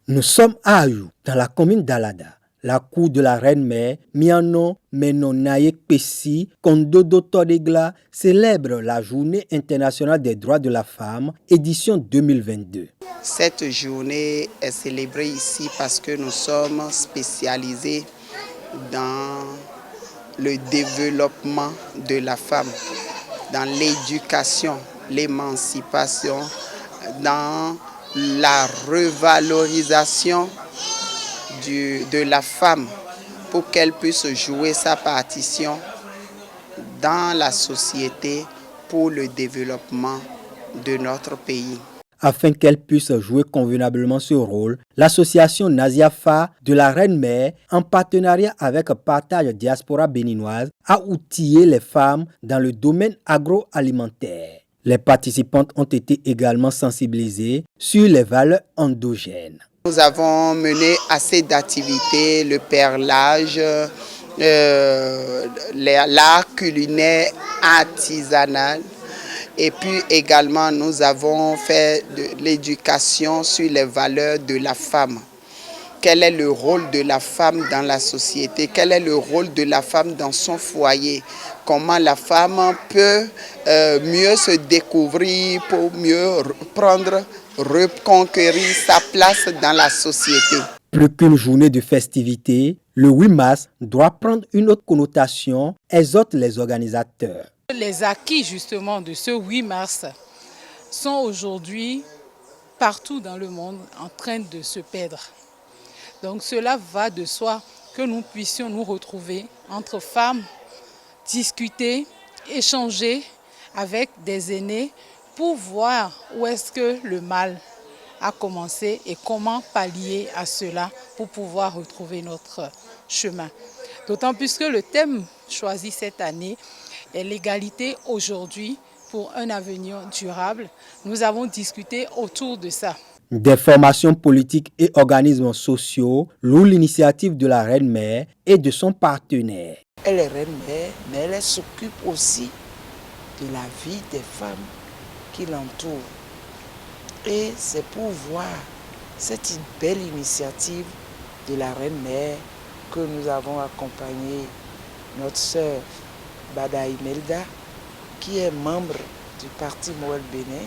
Nous sommes à Ayou, dans la commune d'Alada. La cour de la reine-mère Mianon Menon Naré Kwesi Kondodo Todegla célèbre la Journée internationale des droits de la femme, édition 2022. Cette journée est célébrée ici parce que nous sommes spécialisés dans le développement de la femme, dans l'éducation, l'émancipation, dans la revalorisation de la femme pour qu'elle puisse jouer sa partition dans la société pour le développement de notre pays. Afin qu'elle puisse jouer convenablement ce rôle, l'association Naziafa de la Reine-Mère, en partenariat avec Partage Diaspora béninoise, a outillé les femmes dans le domaine agroalimentaire. Les participantes ont été également sensibilisées sur les valeurs endogènes. Nous avons mené assez d'activités, le perlage, l'art culinaire artisanal. Et puis également, nous avons fait de l'éducation sur les valeurs de la femme. Quel est le rôle de la femme dans la société? Quel est le rôle de la femme dans son foyer? Comment la femme peut mieux se découvrir pour mieux reconquérir sa place dans la société? Plus qu'une journée de festivité, le 8 mars doit prendre une autre connotation, exhortent les organisateurs. Les acquis justement de ce 8 mars sont aujourd'hui partout dans le monde en train de se perdre. Donc cela va de soi que nous puissions nous retrouver entre femmes, discuter, échanger avec des aînés pour voir où est-ce que le mal a commencé et comment pallier à cela pour pouvoir retrouver notre chemin. D'autant plus que le thème choisi cette année est l'égalité aujourd'hui pour un avenir durable. Nous avons discuté autour de ça. Des formations politiques et organismes sociaux louent l'initiative de la Reine-Mère et de son partenaire. Elle est Reine-Mère, mais elle s'occupe aussi de la vie des femmes qui l'entourent. Et c'est pour voir cette belle initiative de la Reine-Mère que nous avons accompagné notre sœur Bada Imelda, qui est membre du parti Moël Bénin.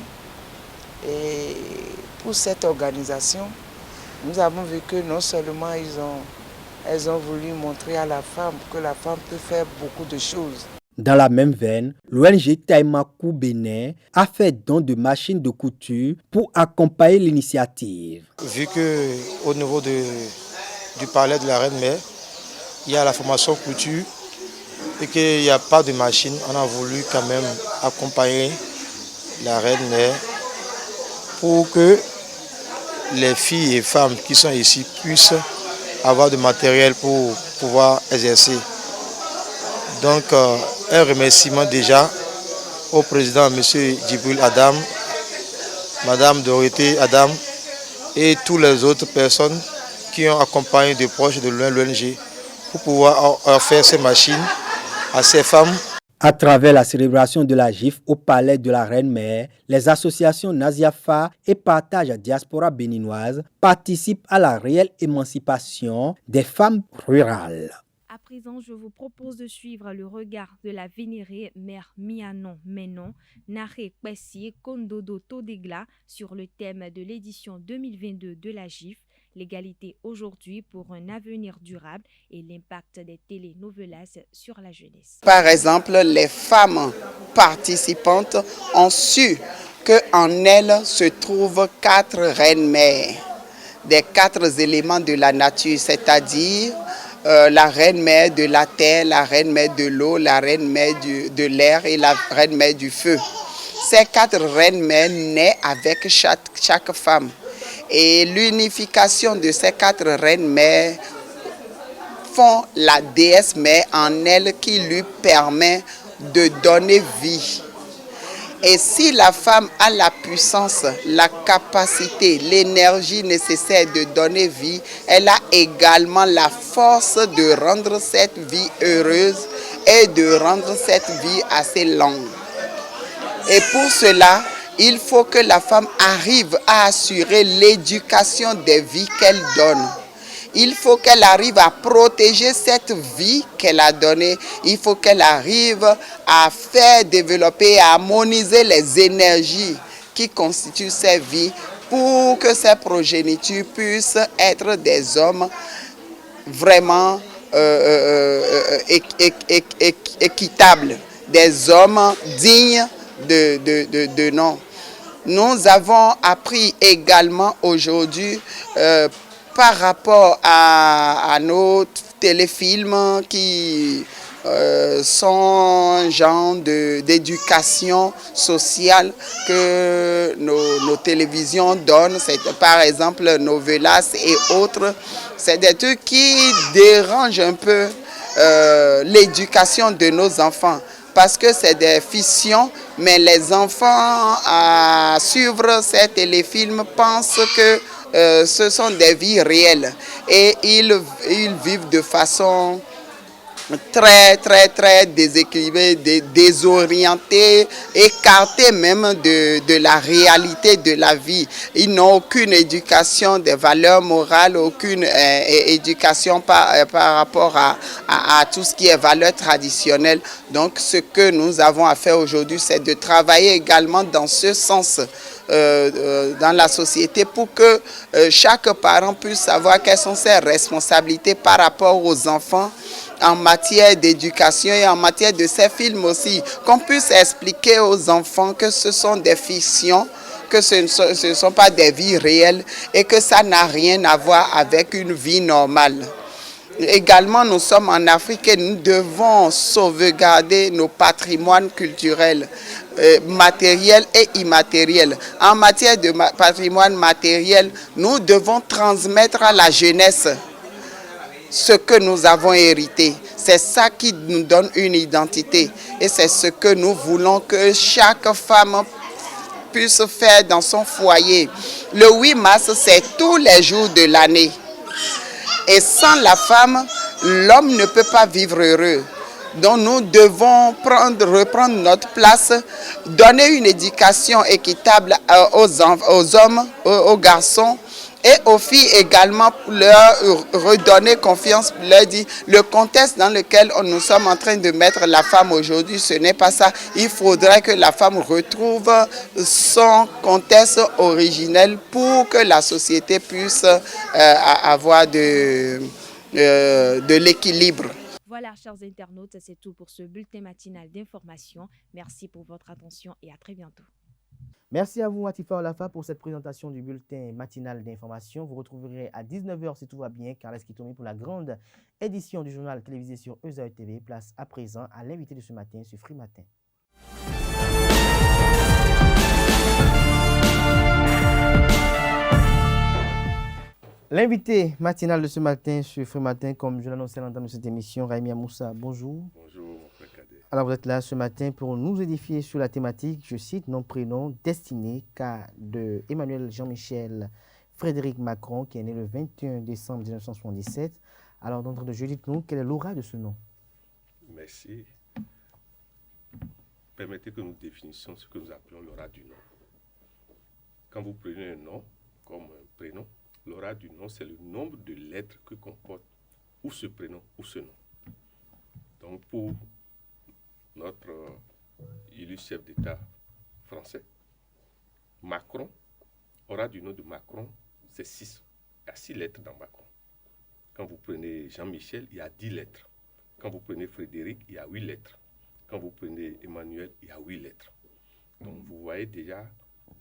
Et pour cette organisation, nous avons vu que non seulement elles ont voulu montrer à la femme que la femme peut faire beaucoup de choses. Dans la même veine, l'ONG Taimaku Bénin a fait don de machines de couture pour accompagner l'initiative. Vu qu'au niveau du palais de la Reine-Mère, il y a la formation couture et qu'il n'y a pas de machine, on a voulu quand même accompagner la Reine-Mère pour que les filles et femmes qui sont ici puissent avoir du matériel pour pouvoir exercer. Donc, un remerciement déjà au président, M. Djibril Adam, Mme Dorothée Adam et toutes les autres personnes qui ont accompagné de proches de l'ONG pour pouvoir faire ces machines à ces femmes. À travers la célébration de la GIF au palais de la Reine-Mère, les associations Naziafa et Partage Diaspora béninoise participent à la réelle émancipation des femmes rurales. À présent, je vous propose de suivre le regard de la vénérée mère Mianon Menon, Naré Kwesi Kondodo Todegla sur le thème de l'édition 2022 de la GIF, l'égalité aujourd'hui pour un avenir durable et l'impact des telenovelas sur la jeunesse. Par exemple, les femmes participantes ont su qu'en elles se trouvent 4 reines-mères, des 4 éléments de la nature, c'est-à-dire la reine-mère de la terre, la reine-mère de l'eau, la reine-mère de l'air et la reine-mère du feu. Ces 4 reines-mères naissent avec chaque femme. Et l'unification de ces 4 reines-mères font la déesse mère en elle qui lui permet de donner vie. Et si la femme a la puissance, la capacité, l'énergie nécessaire de donner vie, elle a également la force de rendre cette vie heureuse et de rendre cette vie assez longue. Et pour cela, il faut que la femme arrive à assurer l'éducation des vies qu'elle donne. Il faut qu'elle arrive à protéger cette vie qu'elle a donnée. Il faut qu'elle arrive à faire développer, à harmoniser les énergies qui constituent ces vies pour que ces progénitures puissent être des hommes vraiment équitables, des hommes dignes de nom. Nous avons appris également aujourd'hui par rapport à nos téléfilms qui sont un genre d'éducation sociale que nos télévisions donnent. C'est par exemple Novelas et autres. C'est des trucs qui dérangent un peu l'éducation de nos enfants. Parce que c'est des fictions, mais les enfants à suivre ces téléfilms pensent que ce sont des vies réelles. Et ils vivent de façon très déséquilibrée, désorientée, écartée même de la réalité de la vie. Ils n'ont aucune éducation des valeurs morales, aucune éducation par rapport à tout ce qui est valeurs traditionnelles. Donc ce que nous avons à faire aujourd'hui, c'est de travailler également dans ce sens dans la société pour que chaque parent puisse savoir quelles sont ses responsabilités par rapport aux enfants en matière d'éducation et en matière de ces films aussi, qu'on puisse expliquer aux enfants que ce sont des fictions, que ce ne sont pas des vies réelles et que ça n'a rien à voir avec une vie normale. Également, nous sommes en Afrique et nous devons sauvegarder nos patrimoines culturels, matériels et immatériels. En matière de patrimoine matériel, nous devons transmettre à la jeunesse ce que nous avons hérité. C'est ça qui nous donne une identité et c'est ce que nous voulons que chaque femme puisse faire dans son foyer. Le 8 mars, c'est tous les jours de l'année. Et sans la femme, l'homme ne peut pas vivre heureux. Donc nous devons reprendre notre place, donner une éducation équitable aux hommes, aux garçons, et aux filles également, leur redonner confiance, leur dire le contexte dans lequel nous sommes en train de mettre la femme aujourd'hui, ce n'est pas ça. Il faudrait que la femme retrouve son contexte originel pour que la société puisse avoir de l'équilibre. Voilà, chers internautes, c'est tout pour ce bulletin matinal d'information. Merci pour votre attention et à très bientôt. Merci à vous, Atifa Olafa, pour cette présentation du bulletin matinal d'information. Vous retrouverez à 19h, si tout va bien, Carles Kitomi pour la grande édition du journal télévisé sur EZAE TV. Place à présent à l'invité de ce matin sur Free Matin. L'invité matinal de ce matin sur Free Matin, comme je l'annonçais à l'entame de cette émission, Raimi Amoussa, bonjour. Bonjour, frère Cadet. Alors vous êtes là ce matin pour nous édifier sur la thématique, je cite, nom, prénom, destiné, cas de Emmanuel Jean-Michel Frédéric Macron, qui est né le 21 décembre 1977. Alors d'entrée de jeu, dites-nous, quelle est l'aura de ce nom? Merci. Permettez que nous définissions ce que nous appelons l'aura du nom. Quand vous prenez un nom comme un prénom, l'aura du nom, c'est le nombre de lettres que comporte ou ce prénom ou ce nom. Donc pour notre illustre chef d'État français, Macron, aura du nom de Macron, c'est 6. Il y a 6 lettres dans Macron. Quand vous prenez Jean-Michel, il y a 10 lettres. Quand vous prenez Frédéric, il y a 8 lettres. Quand vous prenez Emmanuel, il y a 8 lettres. Donc vous voyez déjà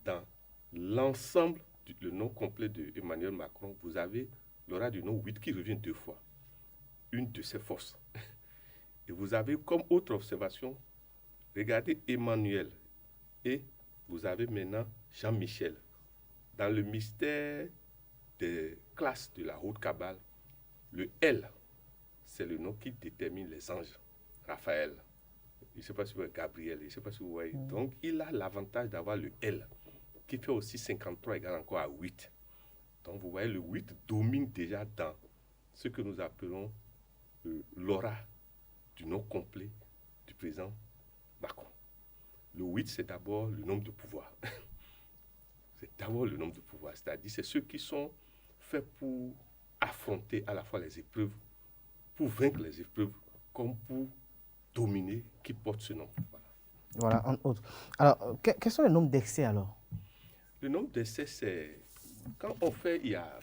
dans l'ensemble, le nom complet de Emmanuel Macron, vous avez l'aura du nom 8 qui revient 2 fois. Une de ses forces. Et vous avez comme autre observation, regardez Emmanuel et vous avez maintenant Jean-Michel. Dans le mystère des classes de la haute Kabbale, le L, c'est le nom qui détermine les anges. Raphaël, je ne sais pas si vous voyez Gabriel, je ne sais pas si vous voyez. Donc, il a l'avantage d'avoir le L, qui fait aussi 53 égale encore à 8. Donc, vous voyez, le 8 domine déjà dans ce que nous appelons l'aura du nom complet du président Macron. Le 8, c'est d'abord le nombre de pouvoir. C'est d'abord le nombre de pouvoir, c'est-à-dire c'est ceux qui sont faits pour affronter à la fois les épreuves, pour vaincre les épreuves, comme pour dominer, qui portent ce nom. Voilà, entre autres. Alors, quels sont les nombres d'excès alors? Le nombre d'essais, c'est quand on fait, il y a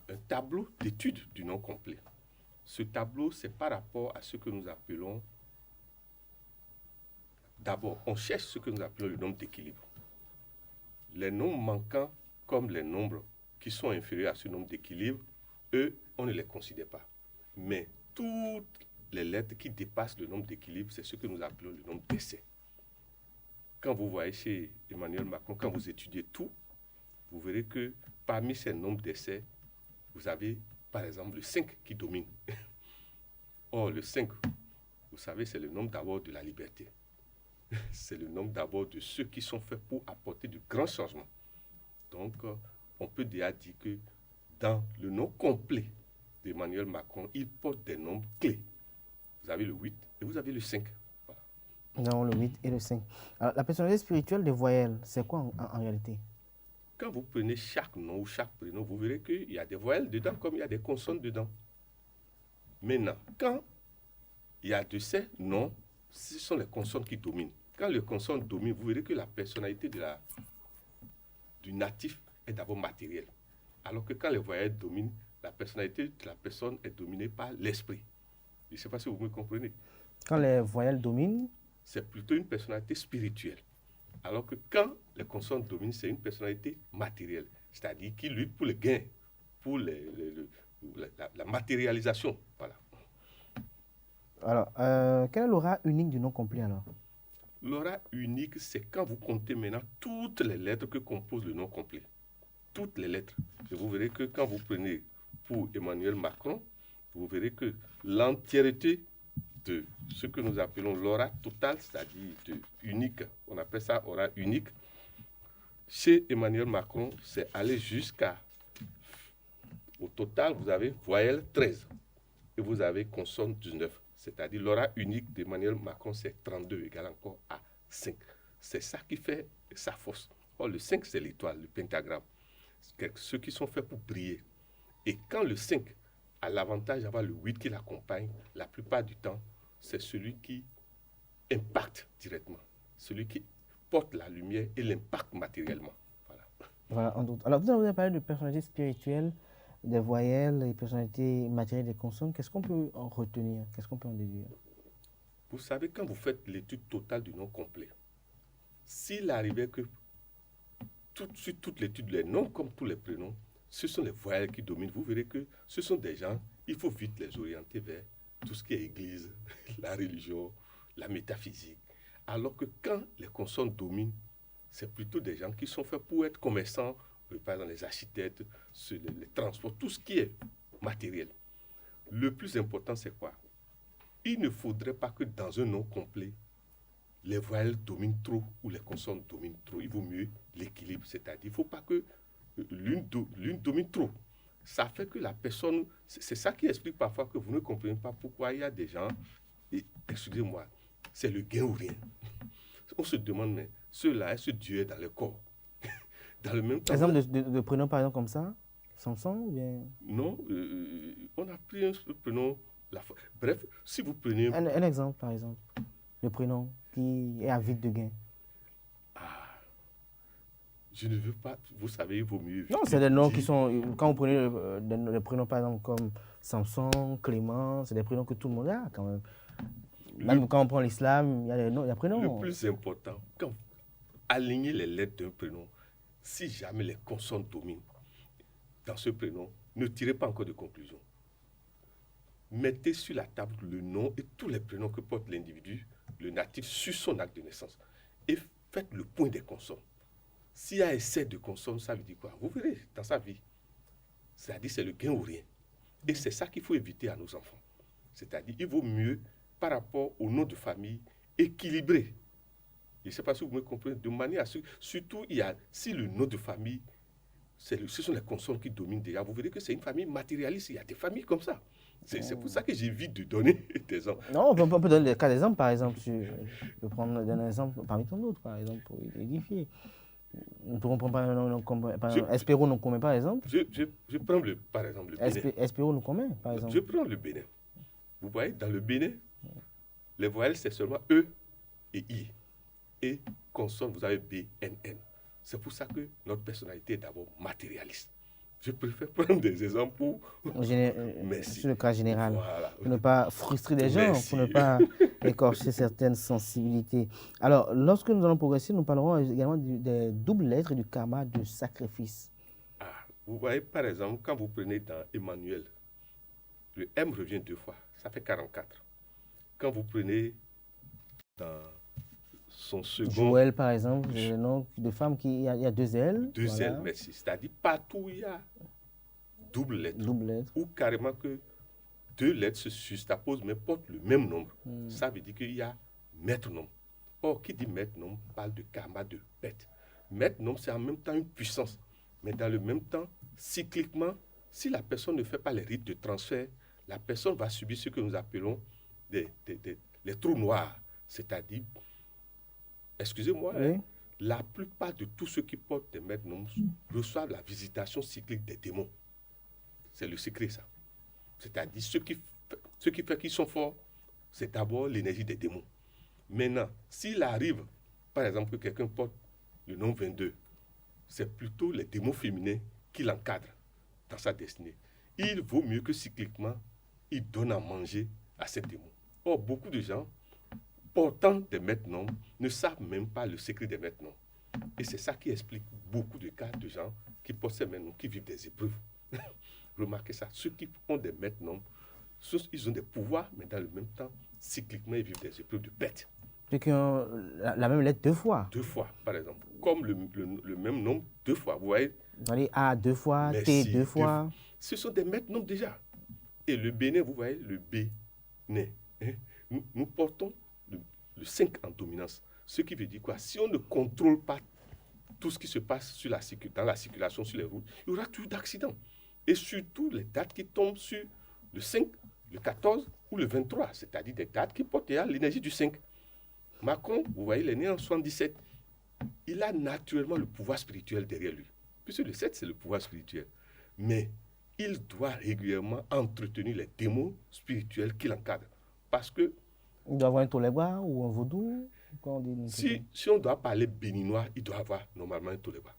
un tableau d'étude du nom complet. Ce tableau, c'est par rapport à ce que nous appelons, d'abord, on cherche ce que nous appelons le nombre d'équilibre. Les nombres manquants, comme les nombres qui sont inférieurs à ce nombre d'équilibre, eux, on ne les considère pas. Mais toutes les lettres qui dépassent le nombre d'équilibre, c'est ce que nous appelons le nombre d'essais. Quand vous voyez chez Emmanuel Macron, quand vous étudiez tout, vous verrez que parmi ces nombres d'essais, vous avez par exemple le 5 qui domine. Or, le 5, vous savez, c'est le nombre d'abord de la liberté. C'est le nombre d'abord de ceux qui sont faits pour apporter de grands changements. Donc, on peut déjà dire que dans le nom complet d'Emmanuel Macron, il porte des nombres clés. Vous avez le 8 et vous avez le 5. Voilà. Non, le 8 et le 5. Alors, la personnalité spirituelle des voyelles, c'est quoi en réalité? Quand vous prenez chaque nom ou chaque prénom, vous verrez qu'il y a des voyelles dedans comme il y a des consonnes dedans. Maintenant, quand il y a de ces noms, ce sont les consonnes qui dominent. Quand les consonnes dominent, vous verrez que la personnalité du natif est d'abord matérielle. Alors que quand les voyelles dominent, la personnalité de la personne est dominée par l'esprit. Je ne sais pas si vous me comprenez. Quand les voyelles dominent, c'est plutôt une personnalité spirituelle. Alors que quand les consonnes dominent, c'est une personnalité matérielle. C'est-à-dire qui lutte pour le gain, pour la matérialisation. Voilà. Alors, quelle est l'aura unique du nom complet alors? L'aura unique, c'est quand vous comptez maintenant toutes les lettres que compose le nom complet. Toutes les lettres. Et vous verrez que quand vous prenez pour Emmanuel Macron, vous verrez que l'entièreté de ce que nous appelons l'aura totale, c'est-à-dire unique, on appelle ça aura unique, chez Emmanuel Macron, c'est aller jusqu'à, au total, vous avez voyelle 13 et vous avez consonne 19. C'est-à-dire l'aura unique d'Emmanuel Macron, c'est 32 égale encore à 5. C'est ça qui fait sa force. Or, le 5, c'est l'étoile, le pentagramme. Ceux qui sont faits pour briller. Et quand le 5 a l'avantage d'avoir le 8 qui l'accompagne, la plupart du temps, c'est celui qui impacte directement. Celui qui porte la lumière et l'impacte matériellement. Voilà. Voilà, en d'autres. Alors, vous avez parlé de personnalité spirituelle, des voyelles, des personnalités matérielles des consonnes. Qu'est-ce qu'on peut en retenir? Qu'est-ce qu'on peut en déduire? Vous savez, quand vous faites l'étude totale du nom complet, s'il arrivait que sur toute l'étude, les noms comme tous les prénoms, ce sont les voyelles qui dominent. Vous verrez que ce sont des gens, il faut vite les orienter vers tout ce qui est église, la religion, la métaphysique. Alors que quand les consonnes dominent, c'est plutôt des gens qui sont faits pour être commerçants, par exemple les architectes, les transports, tout ce qui est matériel. Le plus important, c'est quoi? Il ne faudrait pas que dans un nom complet, les voyelles dominent trop ou les consonnes dominent trop. Il vaut mieux l'équilibre, c'est-à-dire il ne faut pas que l'une domine trop. Ça fait que la personne, c'est ça qui explique parfois que vous ne comprenez pas pourquoi il y a des gens, et excusez-moi, c'est le gain ou rien. On se demande, mais ceux-là, est-ce que Dieu est dans le corps? Dans le même temps. Exemple de prénom, par exemple, comme ça? Samson ou bien... Non, on a pris un prénom. Bref, si vous prenez... Un exemple, par exemple. Le prénom qui est avide de gain. Je ne veux pas, vous savez, il vaut mieux... Non, c'est des noms qui sont... Quand vous prenez des prénoms, par exemple, comme Samson, Clément, c'est des prénoms que tout le monde a, quand même. Même quand on prend l'islam, il y a des prénoms. Le plus important, quand vous alignez les lettres d'un prénom, si jamais les consonnes dominent dans ce prénom, ne tirez pas encore de conclusion. Mettez sur la table le nom et tous les prénoms que porte l'individu, le natif, sur son acte de naissance. Et faites le point des consonnes. S'il y a essai de consonnes, ça veut dire quoi? Vous verrez dans sa vie. C'est-à-dire c'est le gain ou rien. Et c'est ça qu'il faut éviter à nos enfants. C'est-à-dire il vaut mieux, par rapport au nom de famille, équilibrer. Je ne sais pas si vous me comprenez, de manière à ce... Surtout, si le nom de famille, ce sont les consonnes qui dominent déjà, vous verrez que c'est une famille matérialiste. Il y a des familles comme ça. C'est pour ça que j'évite de donner des exemples. Non, on peut donner des cas d'exemple, par exemple. Je peux prendre un exemple parmi tant d'autres, par exemple, pour édifier. Nous pourrons prendre par exemple, Espéro nous commet, par exemple. Je prends par exemple le Bénin. Espéro nous commet, par exemple. Je prends le Bénin. Vous voyez, dans le Bénin, les voyelles, c'est seulement E et I. Et consonne, vous avez B, N, N. C'est pour ça que notre personnalité est d'abord matérialiste. Je préfère prendre des exemples pour... Sur le cas général, voilà. Pour ne pas frustrer les gens, pour ne pas écorcher certaines sensibilités. Alors, lorsque nous allons progresser, nous parlerons également des doubles lettres et du karma de sacrifice. Vous voyez, par exemple, quand vous prenez dans Emmanuel, le M revient 2 fois, ça fait 44. Quand vous prenez dans son second... Joël, par exemple, le nom de femme qui a 2 L. 2 L, merci. C'est-à-dire partout il y a double lettre. Ou carrément que 2 lettres se juxtaposent mais portent le même nombre. Ça veut dire qu'il y a maître-nom. Or, qui dit maître-nom parle de karma, de bête. Maître-nom, c'est en même temps une puissance. Mais dans le même temps, cycliquement, si la personne ne fait pas les rites de transfert, la personne va subir ce que nous appelons les trous noirs. C'est-à-dire, excusez-moi, oui. La plupart de tous ceux qui portent des maîtres-noms reçoivent la visitation cyclique des démons. C'est le secret, ça. C'est-à-dire, ce qui fait qu'ils sont forts, c'est d'abord l'énergie des démons. Maintenant, s'il arrive, par exemple, que quelqu'un porte le nom 22, c'est plutôt les démons féminins qui l'encadrent dans sa destinée. Il vaut mieux que cycliquement, il donne à manger à ces démons. Or, beaucoup de gens portant des maîtres-noms ne savent même pas le secret des maîtres-noms. Et c'est ça qui explique beaucoup de cas de gens qui portent ces maîtres-noms, qui vivent des épreuves. Remarquez ça, ceux qui ont des maîtres-noms, ils ont des pouvoirs, mais dans le même temps, cycliquement, ils vivent des épreuves de bêtes. Ceux qui ont la même lettre 2 fois. 2 fois, par exemple. Comme le même nombre 2 fois, vous voyez. A 2 fois, T 2 fois. Ce sont des maîtres-noms déjà. Et le Bénin, vous voyez, le Bénin. Nous portons le 5 en dominance. Ce qui veut dire quoi? Si on ne contrôle pas tout ce qui se passe dans la circulation sur les routes, il y aura toujours d'accidents. Et surtout les dates qui tombent sur le 5, le 14 ou le 23, c'est-à-dire des dates qui portent l'énergie du 5. Macron, vous voyez, il est né en 77. Il a naturellement le pouvoir spirituel derrière lui. Puisque le 7, c'est le pouvoir spirituel. Mais il doit régulièrement entretenir les démons spirituels qui l'encadrent. Parce que... Il doit avoir un toléba ou un vaudou? Si on doit parler béninois, il doit avoir normalement un toléba.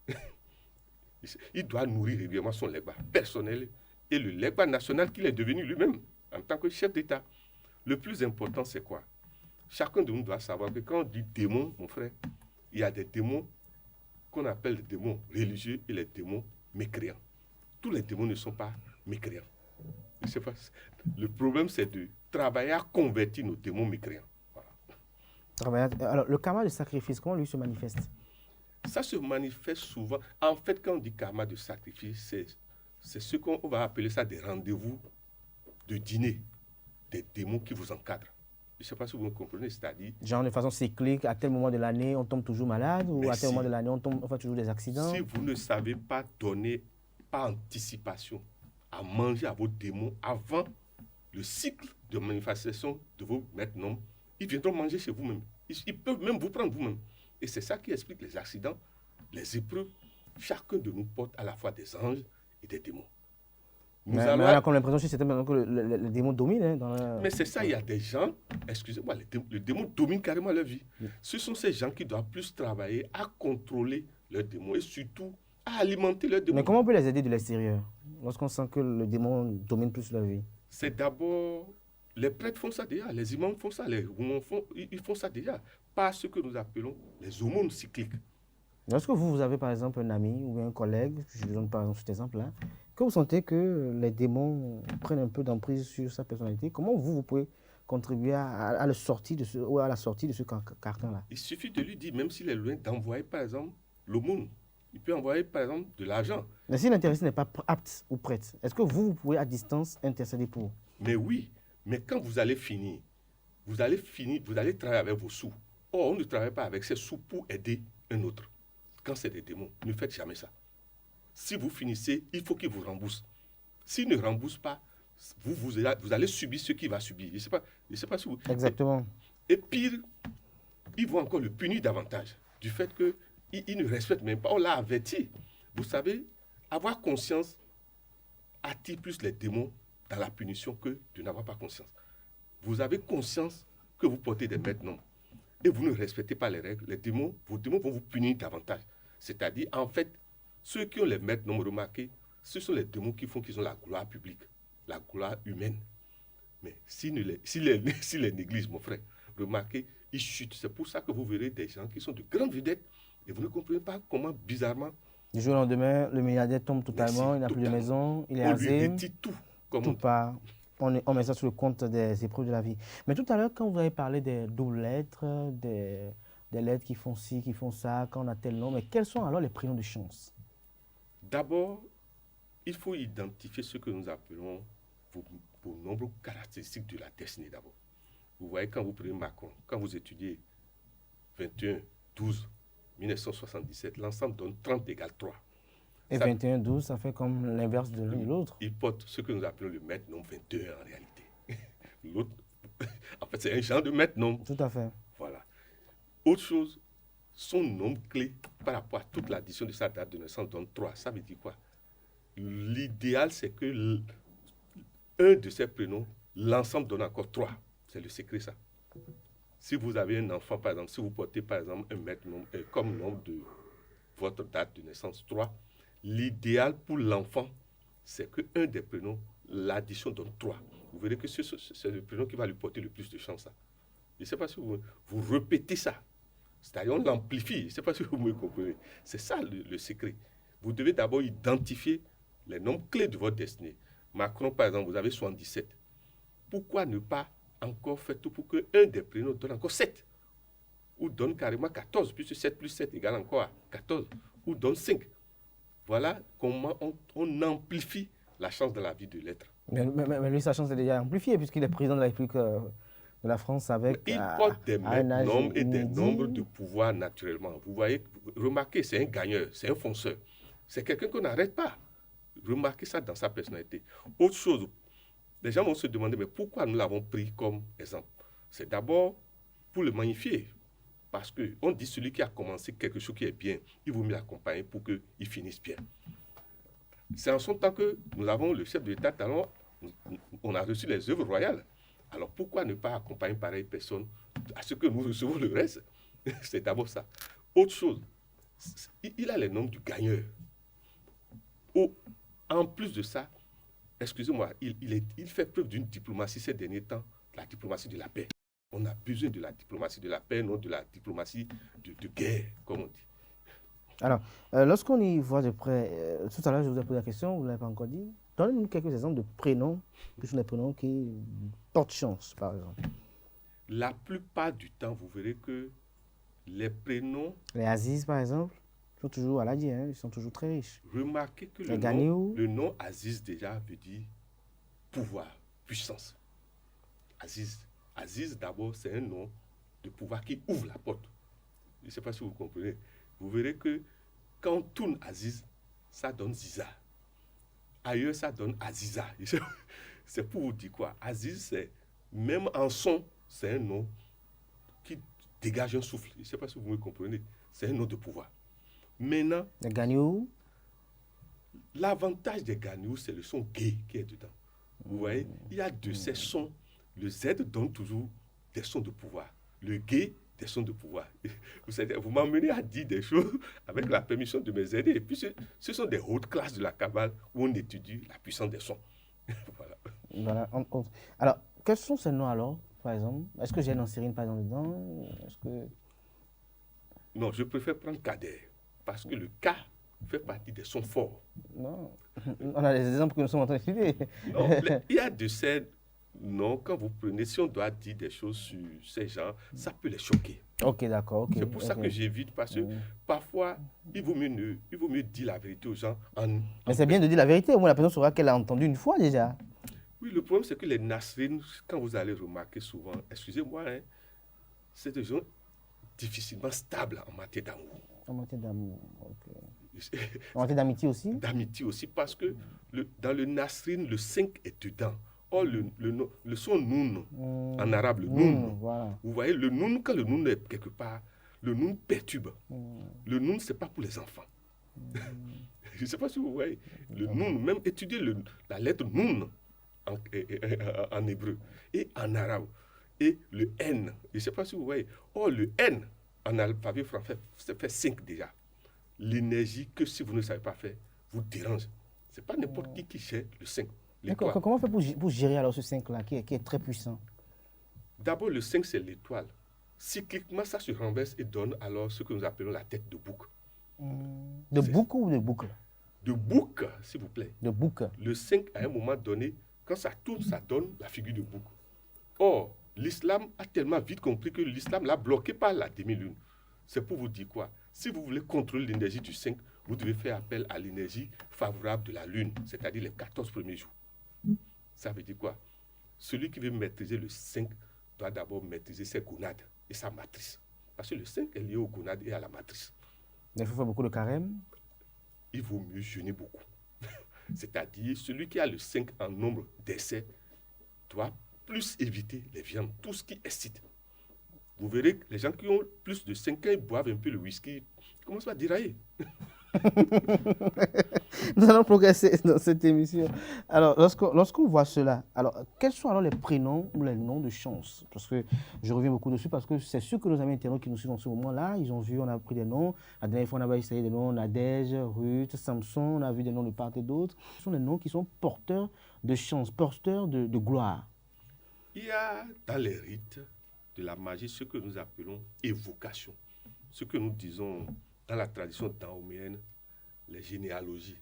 Il doit nourrir régulièrement son legba personnel et le legba national qu'il est devenu lui-même en tant que chef d'État. Le plus important, c'est quoi? Chacun de nous doit savoir que quand on dit démon, mon frère, il y a des démons qu'on appelle des démons religieux et les démons mécréants. Tous les démons ne sont pas mécréants. Le problème, c'est de travailler à convertir nos démons mécréants. Voilà. Alors, le karma de sacrifice, comment lui se manifeste? Ça se manifeste souvent. En fait, quand on dit karma de sacrifice, c'est ce qu'on va appeler ça des rendez-vous de dîner, des démons qui vous encadrent. Je ne sais pas si vous me comprenez, c'est-à-dire... Genre de façon cyclique, à tel moment de l'année, on tombe toujours malade, ou à tel moment de l'année, on fait toujours des accidents. Si vous ne savez pas donner par anticipation à manger à vos démons avant le cycle de manifestation de vos maîtres noms, ils viendront manger chez vous-même. Ils peuvent même vous prendre vous-même. Et c'est ça qui explique les accidents, les épreuves. Chacun de nous porte à la fois des anges et des démons. Mais on a comme l'impression que le démon domine. Mais c'est ça, il y a des gens, excusez-moi, le démon domine carrément leur vie. Ce sont ces gens qui doivent plus travailler à contrôler leurs démons et surtout à alimenter leurs démons. Mais comment on peut les aider de l'extérieur lorsqu'on sent que le démon domine plus leur vie? C'est d'abord, les prêtres font ça déjà, les imams font ça, les roumans ils font ça déjà, par ce que nous appelons les aumônes cycliques. Lorsque vous avez par exemple un ami ou un collègue, je donne par exemple cet exemple-là, que vous sentez que les démons prennent un peu d'emprise sur sa personnalité, comment vous pouvez contribuer à la sortie de ce carcan-là? Il suffit de lui dire, même s'il est loin, d'envoyer par exemple l'aumône. Il peut envoyer par exemple de l'argent. Mais si l'intéressé n'est pas apte ou prête, est-ce que vous pouvez à distance intercéder pour? Mais oui, mais quand vous allez finir, vous allez travailler avec vos sous. Or, on ne travaille pas avec ces sous pour aider un autre. Quand c'est des démons, ne faites jamais ça. Si vous finissez, il faut qu'ils vous remboursent. S'ils ne remboursent pas, vous allez subir ce qu'il va subir. Je ne sais pas si vous... Exactement. Et pire, ils vont encore le punir davantage du fait qu'il ne respecte même pas. On l'a averti. Vous savez, avoir conscience attire plus les démons dans la punition que de n'avoir pas conscience. Vous avez conscience que vous portez des maîtres noms et vous ne respectez pas les règles, vos démons vont vous punir davantage. C'est-à-dire, en fait, ceux qui ont les maîtres noms remarqués, ce sont les démons qui font qu'ils ont la gloire publique, la gloire humaine. Mais s'ils les négligent, mon frère, remarquez, ils chutent. C'est pour ça que vous verrez des gens qui sont de grandes vedettes et vous ne comprenez pas comment, bizarrement... Du jour au lendemain, le milliardaire tombe totalement, il n'a plus de maison, il est asé. On lui dit tout. Tout part. On met ça sur le compte des épreuves de la vie. Mais tout à l'heure, quand vous avez parlé des doubles lettres, des lettres qui font ci, qui font ça, quand on a tel nom, mais quels sont alors les prénoms de chance? D'abord, il faut identifier ce que nous appelons vos nombreuses caractéristiques de la destinée d'abord. Vous voyez, quand vous prenez Macron, quand vous étudiez 21, 12, 1977, l'ensemble donne 30 égale 3. Et 21, 12, ça fait comme l'inverse de l'un et l'autre. Il porte ce que nous appelons le maître nom 22 en réalité. L'autre, en fait, c'est un genre de maître nom. Tout à fait. Voilà. Autre chose, son nombre clé par rapport à toute l'addition de sa date de naissance donne 3. Ça veut dire quoi? L'idéal, c'est que un de ces prénoms, l'ensemble donne encore 3. C'est le secret, ça. Si vous avez un enfant, par exemple, si vous portez, par exemple, un maître nom comme nom de votre date de naissance 3, l'idéal pour l'enfant, c'est qu'un des prénoms, l'addition donne 3. Vous verrez que c'est le prénom qui va lui porter le plus de chance. Je ne sais pas si vous répétez ça. C'est-à-dire, on l'amplifie. Je ne sais pas si vous me comprenez. C'est ça le secret. Vous devez d'abord identifier les nombres clés de votre destinée. Macron, par exemple, vous avez 77. Pourquoi ne pas encore faire tout pour qu'un des prénoms donne encore 7? Ou donne carrément 14, puisque 7 plus 7 égale encore à 14. Ou donne 5. Voilà comment on amplifie la chance de la vie de l'être. Mais lui, sa chance est déjà amplifiée, puisqu'il est président de la République de la France avec... Il porte des nombres et des nombres de pouvoir naturellement. Vous voyez, remarquez, c'est un gagneur, c'est un fonceur. C'est quelqu'un qu'on n'arrête pas. Remarquez ça dans sa personnalité. Autre chose, les gens vont se demander, mais pourquoi nous l'avons pris comme exemple? C'est d'abord pour le magnifier. Parce qu'on dit celui qui a commencé quelque chose qui est bien, il vaut mieux l'accompagner pour qu'il finisse bien. C'est en son temps que nous avons le chef de l'État, alors on a reçu les œuvres royales. Alors pourquoi ne pas accompagner pareille personne à ce que nous recevons le reste? C'est d'abord ça. Autre chose, il a les noms du gagneur. En plus de ça, excusez-moi, il fait preuve d'une diplomatie ces derniers temps, la diplomatie de la paix. On a besoin de la diplomatie de la paix, non de la diplomatie de guerre, comme on dit. Alors, lorsqu'on y voit de près, tout à l'heure je vous ai posé la question, vous ne l'avez pas encore dit. Donnez-nous quelques exemples de prénoms, qui sont des prénoms qui portent chance, par exemple. La plupart du temps, vous verrez que les prénoms... Les Aziz, par exemple? sont toujours à l'Adie, hein, ils sont toujours très riches. Remarquez que le nom Aziz déjà veut dire pouvoir, puissance. Aziz d'abord, c'est un nom de pouvoir qui ouvre la porte. Je ne sais pas si vous comprenez. Vous verrez que quand on tourne Aziz, ça donne Ziza. Ailleurs, ça donne Aziza. C'est pour vous dire quoi? Aziz, c'est, même en son, c'est un nom qui dégage un souffle. Je ne sais pas si vous me comprenez. C'est un nom de pouvoir. Maintenant, les Gagnou, l'avantage des Gagnou, c'est le son gay qui est dedans. Vous voyez, il y a de ces sons. Le Z donne toujours des sons de pouvoir. Le gay, des sons de pouvoir. Vous m'emmenez à dire des choses avec la permission de mes aînés. Et puis, ce sont des hautes classes de la Kabbale où on étudie la puissance des sons. Voilà. Alors, quels sont ces noms alors, par exemple? Est-ce que j'ai Nansérine par exemple dedans? Non, je préfère prendre Kader. Parce que le K fait partie des sons forts. Non. On a des exemples que nous sommes en train d'étudier. Non, il y a de ces noms, quand vous prenez, si on doit dire des choses sur ces gens, ça peut les choquer. Ok, d'accord. C'est pour ça que j'évite, parce que parfois, il vaut mieux dire la vérité aux gens. Mais c'est bien de dire la vérité, au moins la personne saura qu'elle a entendu une fois déjà. Oui, le problème, c'est que les Nasrines, quand vous allez remarquer souvent, excusez-moi, hein, c'est des gens difficilement stables en matière d'amour. En matière d'amour, ok. En matière d'amitié aussi? D'amitié aussi, parce que dans le Nasrine, le 5 est dedans. Or, le son noun, en arabe, le noun, voilà. Vous voyez, le noun, quand le noun est quelque part, le noun perturbe. Le noun, ce n'est pas pour les enfants. Je ne sais pas si vous voyez. Le noun, même étudier la lettre noun en hébreu et en arabe. Et le N, je ne sais pas si vous voyez. Or, le N, en alphabet français, ça fait 5 déjà. L'énergie que si vous ne savez pas faire, vous dérange. Ce n'est pas n'importe qui gère le 5. Comment on fait pour gérer alors ce 5-là qui est très puissant? D'abord, le 5, c'est l'étoile. Cycliquement, ça se renverse et donne alors ce que nous appelons la tête de bouc. De bouc ou de boucle? De bouc, s'il vous plaît. De bouc. Le 5, à un moment donné, quand ça tourne, ça donne la figure de bouc. Or, l'islam a tellement vite compris que l'islam l'a bloqué par la demi-lune. C'est pour vous dire quoi? Si vous voulez contrôler l'énergie du 5, vous devez faire appel à l'énergie favorable de la lune, c'est-à-dire les 14 premiers jours. Ça veut dire quoi? Celui qui veut maîtriser le 5 doit d'abord maîtriser ses gonades et sa matrice. Parce que le 5 est lié aux gonades et à la matrice. Il faut faire beaucoup de carême? Il vaut mieux jeûner beaucoup. C'est-à-dire, celui qui a le 5 en nombre d'essais doit plus éviter les viandes, tout ce qui excite. Vous verrez que les gens qui ont plus de 5 ans, ils boivent un peu le whisky, ils commencent à dérailler. Nous allons progresser dans cette émission. Alors, lorsqu'on voit cela, alors, quels sont alors les prénoms ou les noms de chance? Parce que je reviens beaucoup dessus, parce que c'est sûr que nos amis internautes qui nous suivent en ce moment-là, ils ont vu, on a pris des noms. La dernière fois, on avait essayé des noms, Nadège, Ruth, Samson, on a vu des noms de part et d'autre. Ce sont des noms qui sont porteurs de chance, porteurs de gloire. Il y a dans les rites de la magie ce que nous appelons évocation. Ce que nous disons dans la tradition dahoméenne, les généalogies.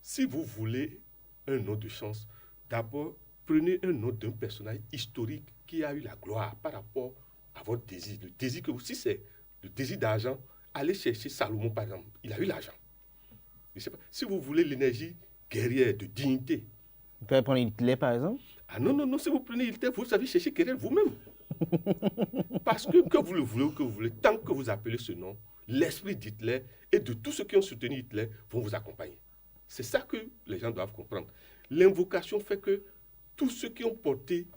Si vous voulez un nom de chance, d'abord, prenez un nom d'un personnage historique qui a eu la gloire par rapport à votre désir. Le désir que vous, si c'est le désir d'argent, allez chercher Salomon, par exemple. Il a eu l'argent. Si vous voulez l'énergie guerrière, de dignité. Vous pouvez prendre Hitler, par exemple? Ah non, si vous prenez Hitler, vous savez chercher guerrière vous-même. Parce que vous le voulez ou que vous voulez, tant que vous appelez ce nom, l'esprit d'Hitler et de tous ceux qui ont soutenu Hitler vont vous accompagner. C'est ça que les gens doivent comprendre. L'invocation fait que tous ceux qui ont porté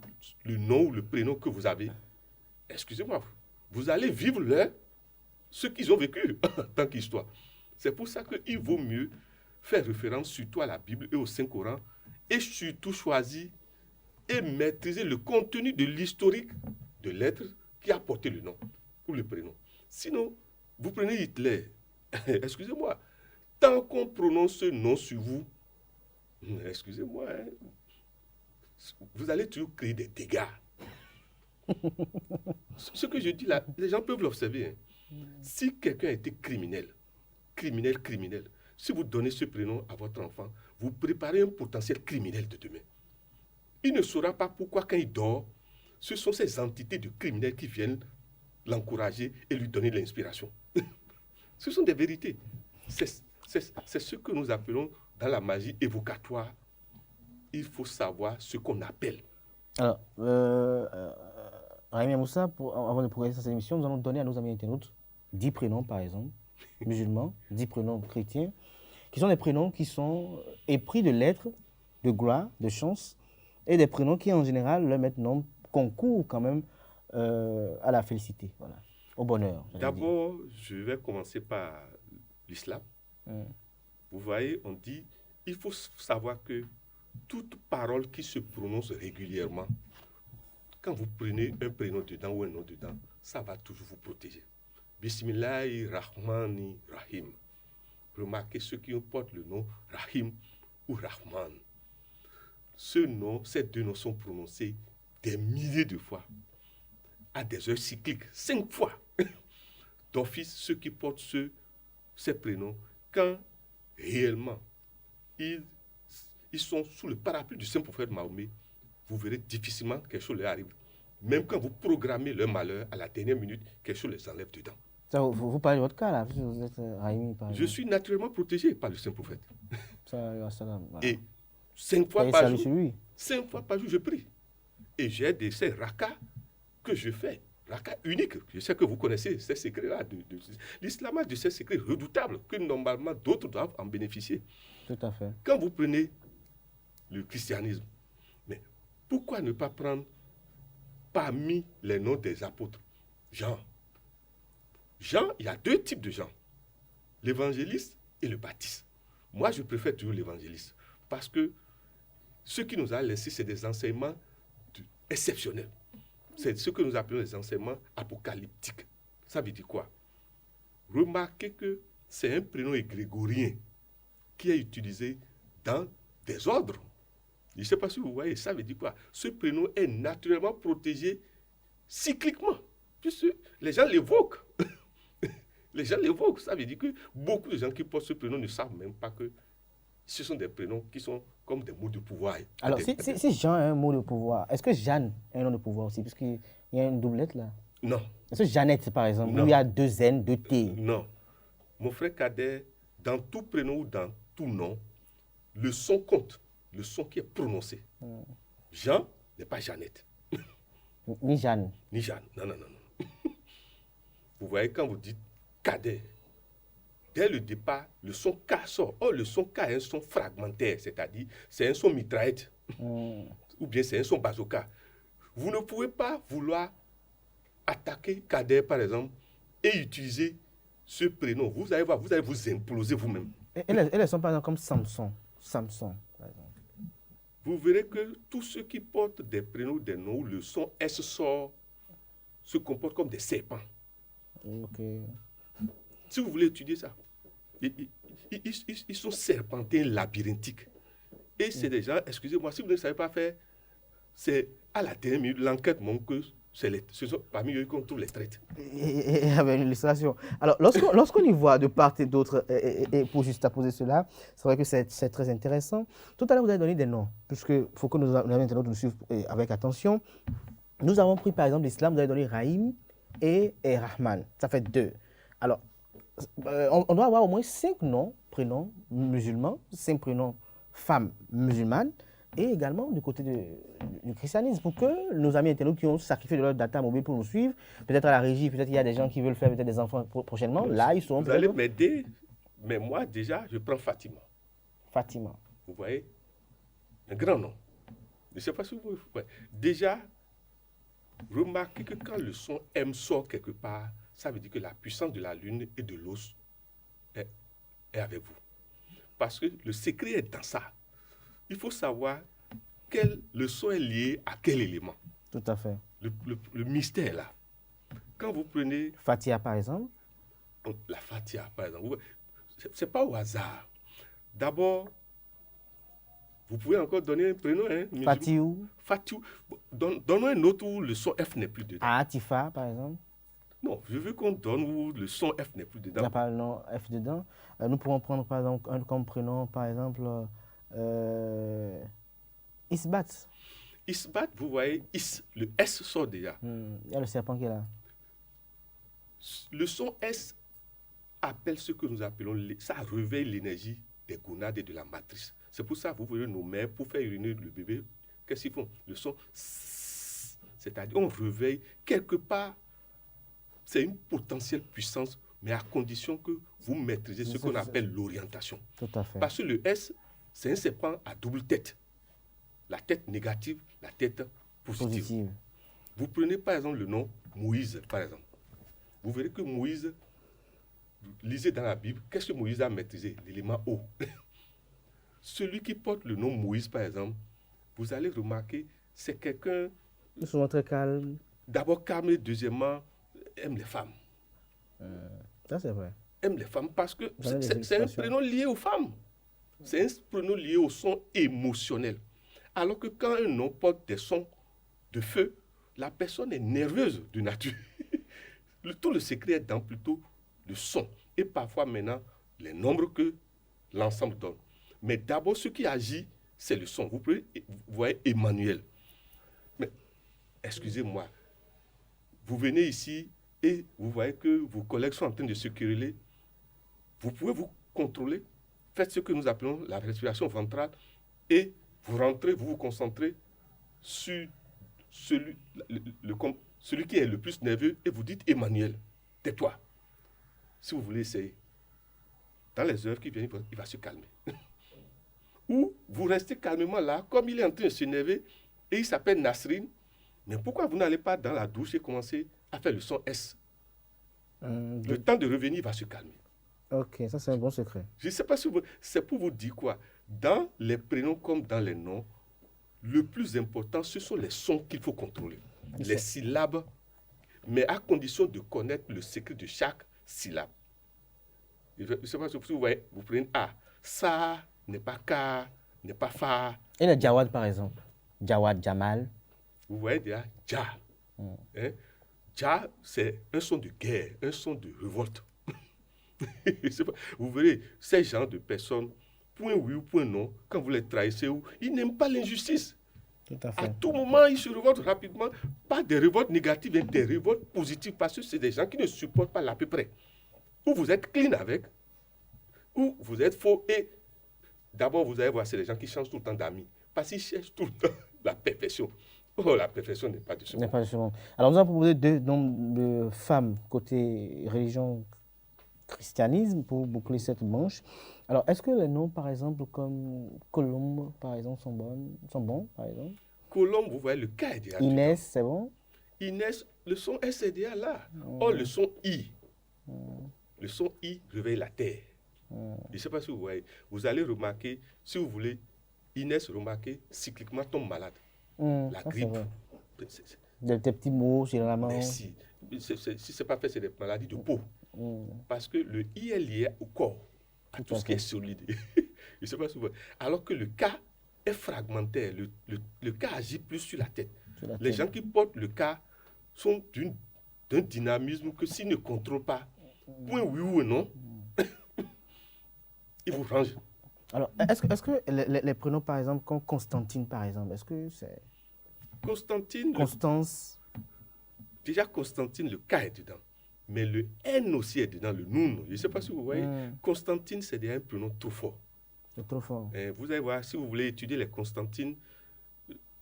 le nom ou le prénom que vous avez, excusez-moi, vous allez vivre ce qu'ils ont vécu en tant qu'histoire. C'est pour ça qu'il vaut mieux faire référence surtout à la Bible et au Saint-Coran et surtout choisir et maîtriser le contenu de l'historique de l'être qui a porté le nom ou le prénom. Sinon, vous prenez Hitler, excusez-moi, tant qu'on prononce ce nom sur vous, excusez-moi, hein, vous allez toujours créer des dégâts. Ce que je dis là, les gens peuvent l'observer. Hein. Si quelqu'un a été criminel, si vous donnez ce prénom à votre enfant, vous préparez un potentiel criminel de demain. Il ne saura pas pourquoi quand il dort, ce sont ces entités de criminels qui viennent l'encourager et lui donner de l'inspiration. Ce sont des vérités. C'est ce que nous appelons dans la magie évocatoire. Il faut savoir ce qu'on appelle. Alors, Raimi Moussa, avant de progresser cette émission, nous allons donner à nos amis internautes 10 prénoms, par exemple, musulmans, 10 prénoms chrétiens, qui sont des prénoms qui sont épris de lettres, de gloire, de chance, et des prénoms qui, en général, leur maintenant concourent quand même à la félicité, voilà, au bonheur. D'abord, je vais commencer par l'islam. Vous voyez, on dit, il faut savoir que toute parole qui se prononce régulièrement, quand vous prenez un prénom dedans ou un nom dedans, ça va toujours vous protéger. Bismillahirrahmanirrahim. Remarquez ceux qui portent le nom Rahim ou Rahman. Ces deux noms sont prononcés des milliers de fois, à des heures cycliques, 5 fois. D'office, ceux qui portent ces prénoms, quand réellement ils sont sous le parapluie du Saint-Prophète Mahomet, vous verrez difficilement quelque chose leur arrive. Même quand vous programmez leur malheur, à la dernière minute, quelque chose les enlève dedans. Ça, vous parlez de votre cas, là, vous êtes Raimi, par exemple. Je suis naturellement protégé par le Saint-Prophète. Voilà. Et 5 fois par jour, 5 fois par jour, je prie. Et j'ai ces rakas que je fais. Rakas uniques. Je sais que vous connaissez ces secrets-là. L'islam a de ces secrets redoutables que normalement d'autres doivent en bénéficier. Tout à fait. Quand vous prenez le christianisme, mais pourquoi ne pas prendre parmi les noms des apôtres Jean. Jean, il y a 2 types de Jean. L'évangéliste et le baptiste. Moi, je préfère toujours l'évangéliste. Parce que ce qui nous a laissé, c'est des enseignements exceptionnels. C'est ce que nous appelons les enseignements apocalyptiques. Ça veut dire quoi? Remarquez que c'est un prénom grégorien qui est utilisé dans des ordres. Je ne sais pas si vous voyez, ça veut dire quoi? Ce prénom est naturellement protégé cycliquement, puisque les gens l'évoquent. Les gens l'évoquent. Ça veut dire que beaucoup de gens qui portent ce prénom ne savent même pas que ce sont des prénoms qui sont comme des mots de pouvoir. Alors, si Jean est un mot de pouvoir, est-ce que Jeanne est un nom de pouvoir aussi? Puisqu'il y a une doublette là. Non. Est-ce que Jeannette, par exemple, non. où il y a 2 N, 2 T? Non. Mon frère cadet, dans tout prénom ou dans tout nom, le son compte. Le son qui est prononcé. Jean n'est pas Jeannette. Ni Jeanne. Ni Jeanne. Non. Vous voyez, quand vous dites cadet, dès le départ, le son K sort. Or, le son K est un son fragmentaire, c'est-à-dire c'est un son mitraillette. Ou bien c'est un son bazooka. Vous ne pouvez pas vouloir attaquer cadet, par exemple, et utiliser ce prénom. Vous allez voir, vous allez vous imploser vous-même. Elles sont par exemple comme Samson, par exemple. Vous verrez que tous ceux qui portent des prénoms, des noms où le son S sort, se comportent comme des serpents. Ok. Si vous voulez étudier ça, ils sont serpentins labyrinthiques. Et c'est des gens, excusez-moi, si vous ne savez pas faire, c'est à la dernière minute, l'enquête montre que ce sont parmi eux qu'on trouve les traites. Et avec une illustration. Alors, lorsqu'on y voit de part et d'autre, et pour juste poser cela, c'est vrai que c'est très intéressant. Tout à l'heure, vous avez donné des noms, puisqu'il faut que nos internautes nous suivent avec attention. Nous avons pris par exemple l'islam, vous avez donné Rahim et Rahman. Ça fait 2. Alors, on doit avoir au moins 5 noms, prénoms musulmans, 5 prénoms femmes musulmanes, et également du côté du christianisme, pour que nos amis internautes qui ont sacrifié de leur data mobile pour nous suivre, peut-être à la régie, peut-être il y a des gens qui veulent faire peut-être des enfants prochainement, là ils sont... Vous allez m'aider, mais moi déjà, je prends Fatima. Fatima. Vous voyez? Un grand nom. Je ne sais pas si vous voyez. Déjà, remarquez que quand le son M sort quelque part, ça veut dire que la puissance de la lune et de l'os est avec vous. Parce que le secret est dans ça. Il faut savoir le son est lié à quel élément. Tout à fait. Le mystère là. Quand vous prenez... Fatia par exemple. La Fatia par exemple. Ce n'est pas au hasard. D'abord, vous pouvez encore donner un prénom. Hein, Fatiou. Fatiou. Donnons un autre où le son F n'est plus dedans. Atifa par exemple. Non, je veux qu'on donne où le son F n'est plus dedans. Il n'y a pas le nom F dedans. Nous pourrons prendre par exemple un comme prénom, par exemple, Isbat. Isbat, vous voyez, le S sort déjà. Il y a le serpent qui est là. Le son S appelle ce que nous appelons, ça réveille l'énergie des gonades et de la matrice. C'est pour ça que vous voyez nos mères, pour faire uriner le bébé, qu'est-ce qu'ils font? Le son, c'est-à-dire on réveille quelque part, c'est une potentielle puissance, mais à condition que vous maîtrisez ce qu'on appelle l'orientation. Tout à fait. Parce que le S, c'est un serpent à double tête. La tête négative, la tête positive. Vous prenez par exemple le nom Moïse, par exemple. Vous verrez que Moïse, lisez dans la Bible, qu'est-ce que Moïse a maîtrisé? L'élément O. Celui qui porte le nom Moïse, par exemple, vous allez remarquer, c'est quelqu'un... Souvent très calme. D'abord calme et deuxièmement, aime les femmes. Ça, c'est vrai. Aime les femmes parce que c'est un prénom lié aux femmes. C'est un prénom lié au son émotionnel. Alors que quand un nom porte des sons de feu, la personne est nerveuse de nature. Tout le secret est dans plutôt le son. Et parfois maintenant, les nombres que l'ensemble donne. Mais d'abord, ce qui agit, c'est le son. Vous voyez Emmanuel. Mais, excusez-moi, vous venez ici et vous voyez que vos collègues sont en train de se quereller. Vous pouvez vous contrôler. Faites ce que nous appelons la respiration ventrale et vous rentrez, vous vous concentrez sur celui qui est le plus nerveux et vous dites Emmanuel, tais-toi. Si vous voulez essayer, dans les heures qui viennent, il va se calmer. Ou vous restez calmement là, comme il est en train de s'énerver et il s'appelle Nasrine. Mais pourquoi vous n'allez pas dans la douche et commencer à faire le son S? Le temps de revenir va se calmer. Ok, ça c'est un bon secret. Je ne sais pas si c'est pour vous dire quoi. Dans les prénoms comme dans les noms, le plus important, ce sont les sons qu'il faut contrôler. Les syllabes, mais à condition de connaître le secret de chaque syllabe. Je ne sais pas si vous voyez, vous prenez A. Ça n'est pas Ka, n'est pas Fa. Et le Jawad, par exemple? Jawad, Jamal. Vous voyez déjà Ja. Hein? Ja, c'est un son de guerre, un son de révolte. Vous verrez, ces gens de personnes, point oui ou point non, quand vous les trahissez, ils n'aiment pas l'injustice. Tout à fait. À tout moment, ils se révoltent rapidement. Pas des révoltes négatives, mais des révoltes positives, parce que c'est des gens qui ne supportent pas l'à peu près. Ou vous êtes clean avec, ou vous êtes faux. Et d'abord, vous allez voir, c'est des gens qui changent tout le temps d'amis. Parce qu'ils cherchent tout le temps la perfection. Oh, la perfection n'est pas de ce monde. Alors, nous avons proposé deux noms de femmes côté religion christianisme pour boucler cette manche. Alors, est-ce que les noms, par exemple, comme Colombe, par exemple, sont bons, par exemple? Colombe, vous voyez, le cas est déjà. Inès, c'est bon? Inès, le son S est déjà là. Oh, le son I. Le son I réveille la terre. Je ne sais pas si vous voyez. Vous allez remarquer, si vous voulez, Inès, remarquez, cycliquement tombe malade. La grippe. Des petits mots, généralement. Merci. Si ce n'est pas fait, c'est des maladies de peau. Parce que le I est lié au corps, à tout ce qui est solide. Je ne sais pas si vous voyez. Alors que le K est fragmentaire. Le K agit plus sur la tête. Les gens qui portent le K sont d'un dynamisme que s'ils ne contrôlent pas, point oui ou non, ils vous rangent. Alors, est-ce que les prénoms, par exemple, comme Constantine, par exemple, est-ce que c'est... Constantine... Constance... Déjà, Constantine, le K est dedans. Mais le N aussi est dedans, le Nun. Je ne sais pas si vous voyez. Constantine, c'est déjà un prénom trop fort. C'est trop fort. Vous allez voir, si vous voulez étudier les Constantines,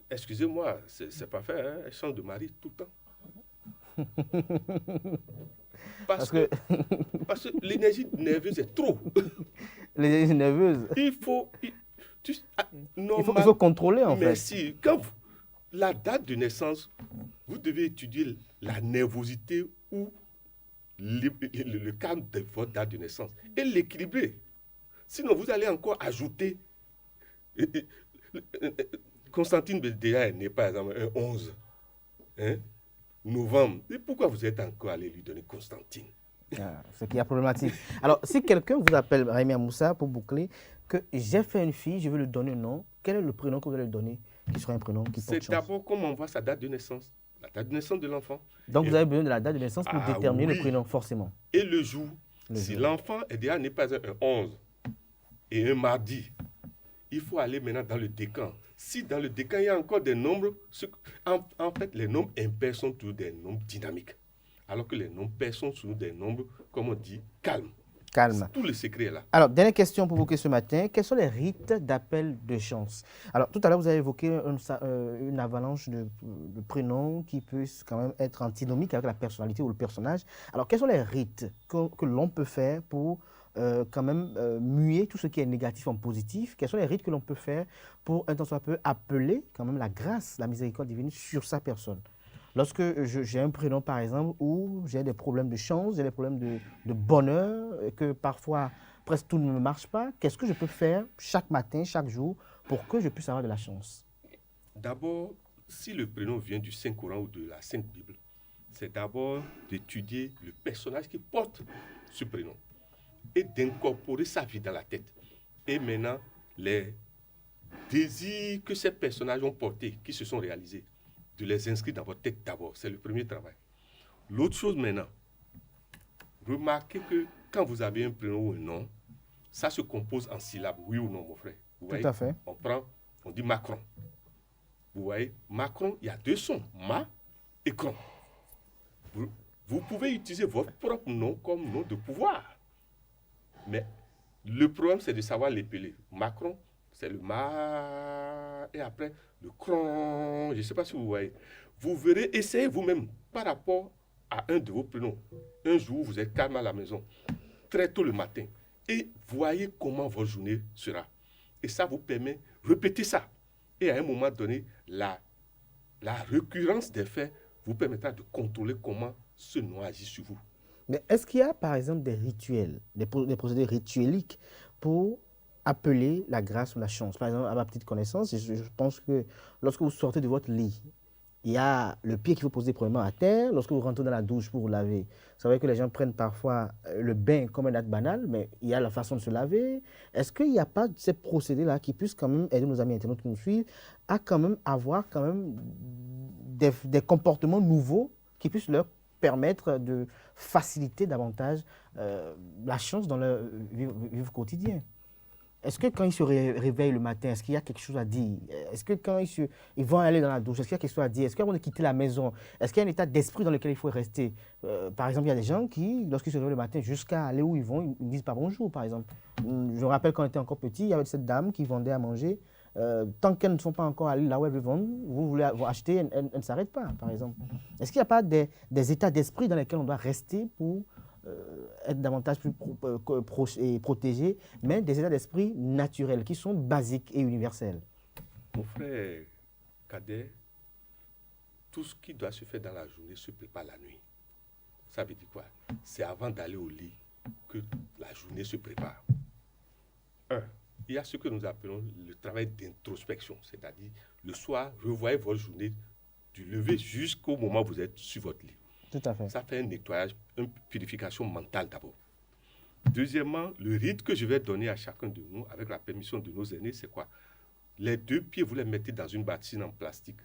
excusez-moi, c'est pas fait, hein, elles changent de mari tout le temps. Parce que l'énergie nerveuse est trop. L'énergie nerveuse. Il faut contrôler, en fait. Mais si, quand la date de naissance, vous devez étudier la nervosité ou le calme de votre date de naissance et l'équilibrer. Sinon, vous allez encore ajouter. Constantine déjà est né, par exemple, un 11 novembre. Et pourquoi vous êtes encore allé lui donner Constantine? Ce qui est problématique. Alors, si quelqu'un vous appelle, Raimi Amoussa, pour boucler, que j'ai fait une fille, je veux lui donner un nom, quel est le prénom que vous allez lui donner qui sera un prénom qui porte chance? C'est d'abord comme on voit sa date de naissance, la date de naissance de l'enfant. Donc, vous avez besoin de la date de naissance pour déterminer le prénom, forcément. Et le jour. Si l'enfant est déjà né pas un 11 et un mardi, il faut aller maintenant dans le décan. Si dans le décan, il y a encore des nombres, en fait, les nombres impairs sont tous des nombres dynamiques. alors que les nombres paires sont sous des nombres, comme on dit, calmes. Calme. Tout le secret est là. Alors, dernière question pour vous ce matin. Quels sont les rites d'appel de chance? Alors, tout à l'heure, vous avez évoqué une avalanche de prénoms qui puissent quand même être antinomiques avec la personnalité ou le personnage. Alors, quels sont les rites que l'on peut faire pour quand même muer tout ce qui est négatif en positif? Quels sont les rites que l'on peut faire pour, un temps soit peu, appeler quand même la grâce, la miséricorde divine sur sa personne? Lorsque j'ai un prénom, par exemple, où j'ai des problèmes de chance, j'ai des problèmes de bonheur, et que parfois, presque tout ne marche pas, qu'est-ce que je peux faire chaque matin, chaque jour, pour que je puisse avoir de la chance? D'abord, si le prénom vient du Saint-Coran ou de la Sainte Bible, c'est d'abord d'étudier le personnage qui porte ce prénom et d'incorporer sa vie dans la tête. Et maintenant, les désirs que ces personnages ont portés, qui se sont réalisés, de les inscrire dans votre tête d'abord. C'est le premier travail. L'autre chose maintenant, remarquez que quand vous avez un prénom ou un nom, ça se compose en syllabes, oui ou non, mon frère. Vous voyez? Tout à fait. On dit Macron. Vous voyez, Macron, il y a deux sons, ma et cron. Vous pouvez utiliser votre propre nom comme nom de pouvoir. Mais le problème, c'est de savoir l'épeler. Macron, c'est le ma, et après le cron. Je ne sais pas si vous voyez. Vous verrez, essayez vous-même par rapport à un de vos prénoms. Un jour, vous êtes calme à la maison, très tôt le matin, et voyez comment votre journée sera. Et ça vous permet de répéter ça. Et à un moment donné, la récurrence des faits vous permettra de contrôler comment ce nom agit sur vous. Mais est-ce qu'il y a, par exemple, des rituels, des procédés ritueliques pour appeler la grâce ou la chance? Par exemple, à ma petite connaissance, je pense que lorsque vous sortez de votre lit, il y a le pied qu'il faut poser premièrement à terre. Lorsque vous rentrez dans la douche pour vous laver, vous savez que les gens prennent parfois le bain comme un acte banal, mais il y a la façon de se laver. Est-ce qu'il n'y a pas ces procédés-là qui puissent quand même aider nos amis internautes qui nous suivent à quand même avoir quand même des comportements nouveaux qui puissent leur permettre de faciliter davantage la chance dans leur vivre quotidien? Est-ce que quand ils se réveillent le matin, est-ce qu'il y a quelque chose à dire? Est-ce que quand ils vont aller dans la douche, est-ce qu'il y a quelque chose à dire? Est-ce qu'avant de quitter la maison, est-ce qu'il y a un état d'esprit dans lequel il faut rester? Par exemple, il y a des gens qui, lorsqu'ils se réveillent le matin, jusqu'à aller où ils vont, ils ne disent pas bonjour, par exemple. Je me rappelle quand on était encore petit, il y avait cette dame qui vendait à manger. Tant qu'elles ne sont pas encore allées là où elles veulent vendre, vous voulez acheter, elles ne s'arrêtent pas, par exemple. Est-ce qu'il n'y a pas des états d'esprit dans lesquels on doit rester pour être davantage plus protégé, mais des états d'esprit naturels qui sont basiques et universels? Mon frère Kader, tout ce qui doit se faire dans la journée se prépare la nuit. Ça veut dire quoi? C'est avant d'aller au lit que la journée se prépare. Il y a ce que nous appelons le travail d'introspection, c'est-à-dire le soir, revoyez votre journée du lever jusqu'au moment où vous êtes sur votre lit. Tout à fait. Ça fait un nettoyage, une purification mentale d'abord. Deuxièmement, le rite que je vais donner à chacun de nous, avec la permission de nos aînés, c'est quoi? Les deux pieds, vous les mettez dans une bassine en plastique,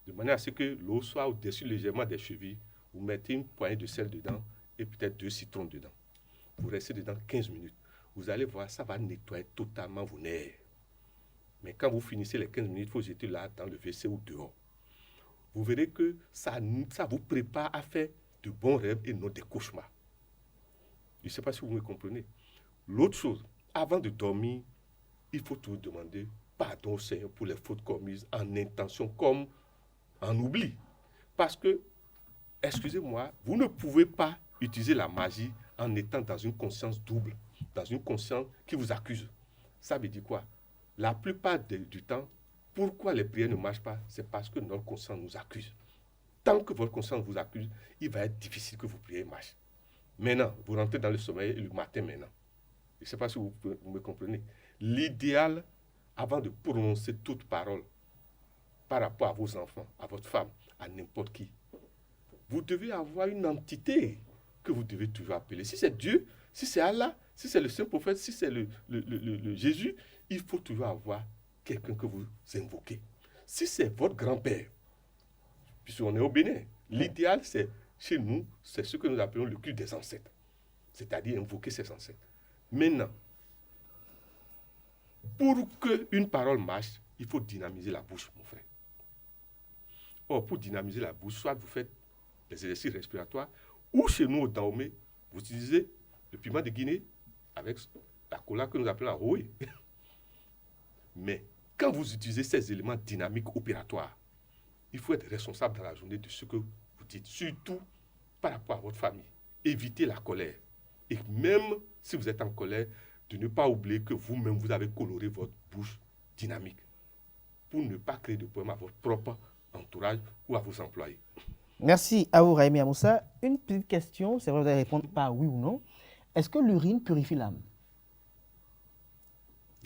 de manière à ce que l'eau soit au-dessus légèrement des chevilles. Vous mettez une poignée de sel dedans et peut-être 2 citrons dedans. Vous restez dedans 15 minutes. Vous allez voir, ça va nettoyer totalement vos nerfs. Mais quand vous finissez les 15 minutes, il faut jeter là dans le WC ou dehors. Vous verrez que ça vous prépare à faire de bons rêves et non des cauchemars. Je ne sais pas si vous me comprenez. L'autre chose, avant de dormir, il faut toujours demander pardon au Seigneur pour les fautes commises en intention comme en oubli. Parce que, excusez-moi, vous ne pouvez pas utiliser la magie en étant dans une conscience double, dans une conscience qui vous accuse. Ça veut dire quoi? La plupart du temps, pourquoi les prières ne marchent pas? C'est parce que notre conscience nous accuse. Tant que votre conscience vous accuse, il va être difficile que vos prières marchent. Maintenant, vous rentrez dans le sommeil le matin maintenant. Je ne sais pas si vous me comprenez. L'idéal, avant de prononcer toute parole par rapport à vos enfants, à votre femme, à n'importe qui, vous devez avoir une entité que vous devez toujours appeler. Si c'est Dieu, si c'est Allah, si c'est le saint prophète, si c'est le Jésus, il faut toujours avoir quelqu'un que vous invoquez. Si c'est votre grand-père, puisqu'on est au Bénin, l'idéal, c'est chez nous, c'est ce que nous appelons le culte des ancêtres, c'est-à-dire invoquer ses ancêtres. Maintenant, pour qu'une parole marche, il faut dynamiser la bouche, mon frère. Or, pour dynamiser la bouche, soit vous faites des exercices respiratoires, Ou chez nous, au Dahomey, vous utilisez le piment de Guinée avec la cola que nous appelons la rouille. Mais quand vous utilisez ces éléments dynamiques opératoires, il faut être responsable dans la journée de ce que vous dites, surtout par rapport à votre famille. Évitez la colère. Et même si vous êtes en colère, de ne pas oublier que vous-même, vous avez coloré votre bouche dynamique pour ne pas créer de problèmes à votre propre entourage ou à vos employés. Merci à vous, Raimi Amoussa. Une petite question, c'est vrai, vous allez répondre par oui ou non. Est-ce que l'urine purifie l'âme?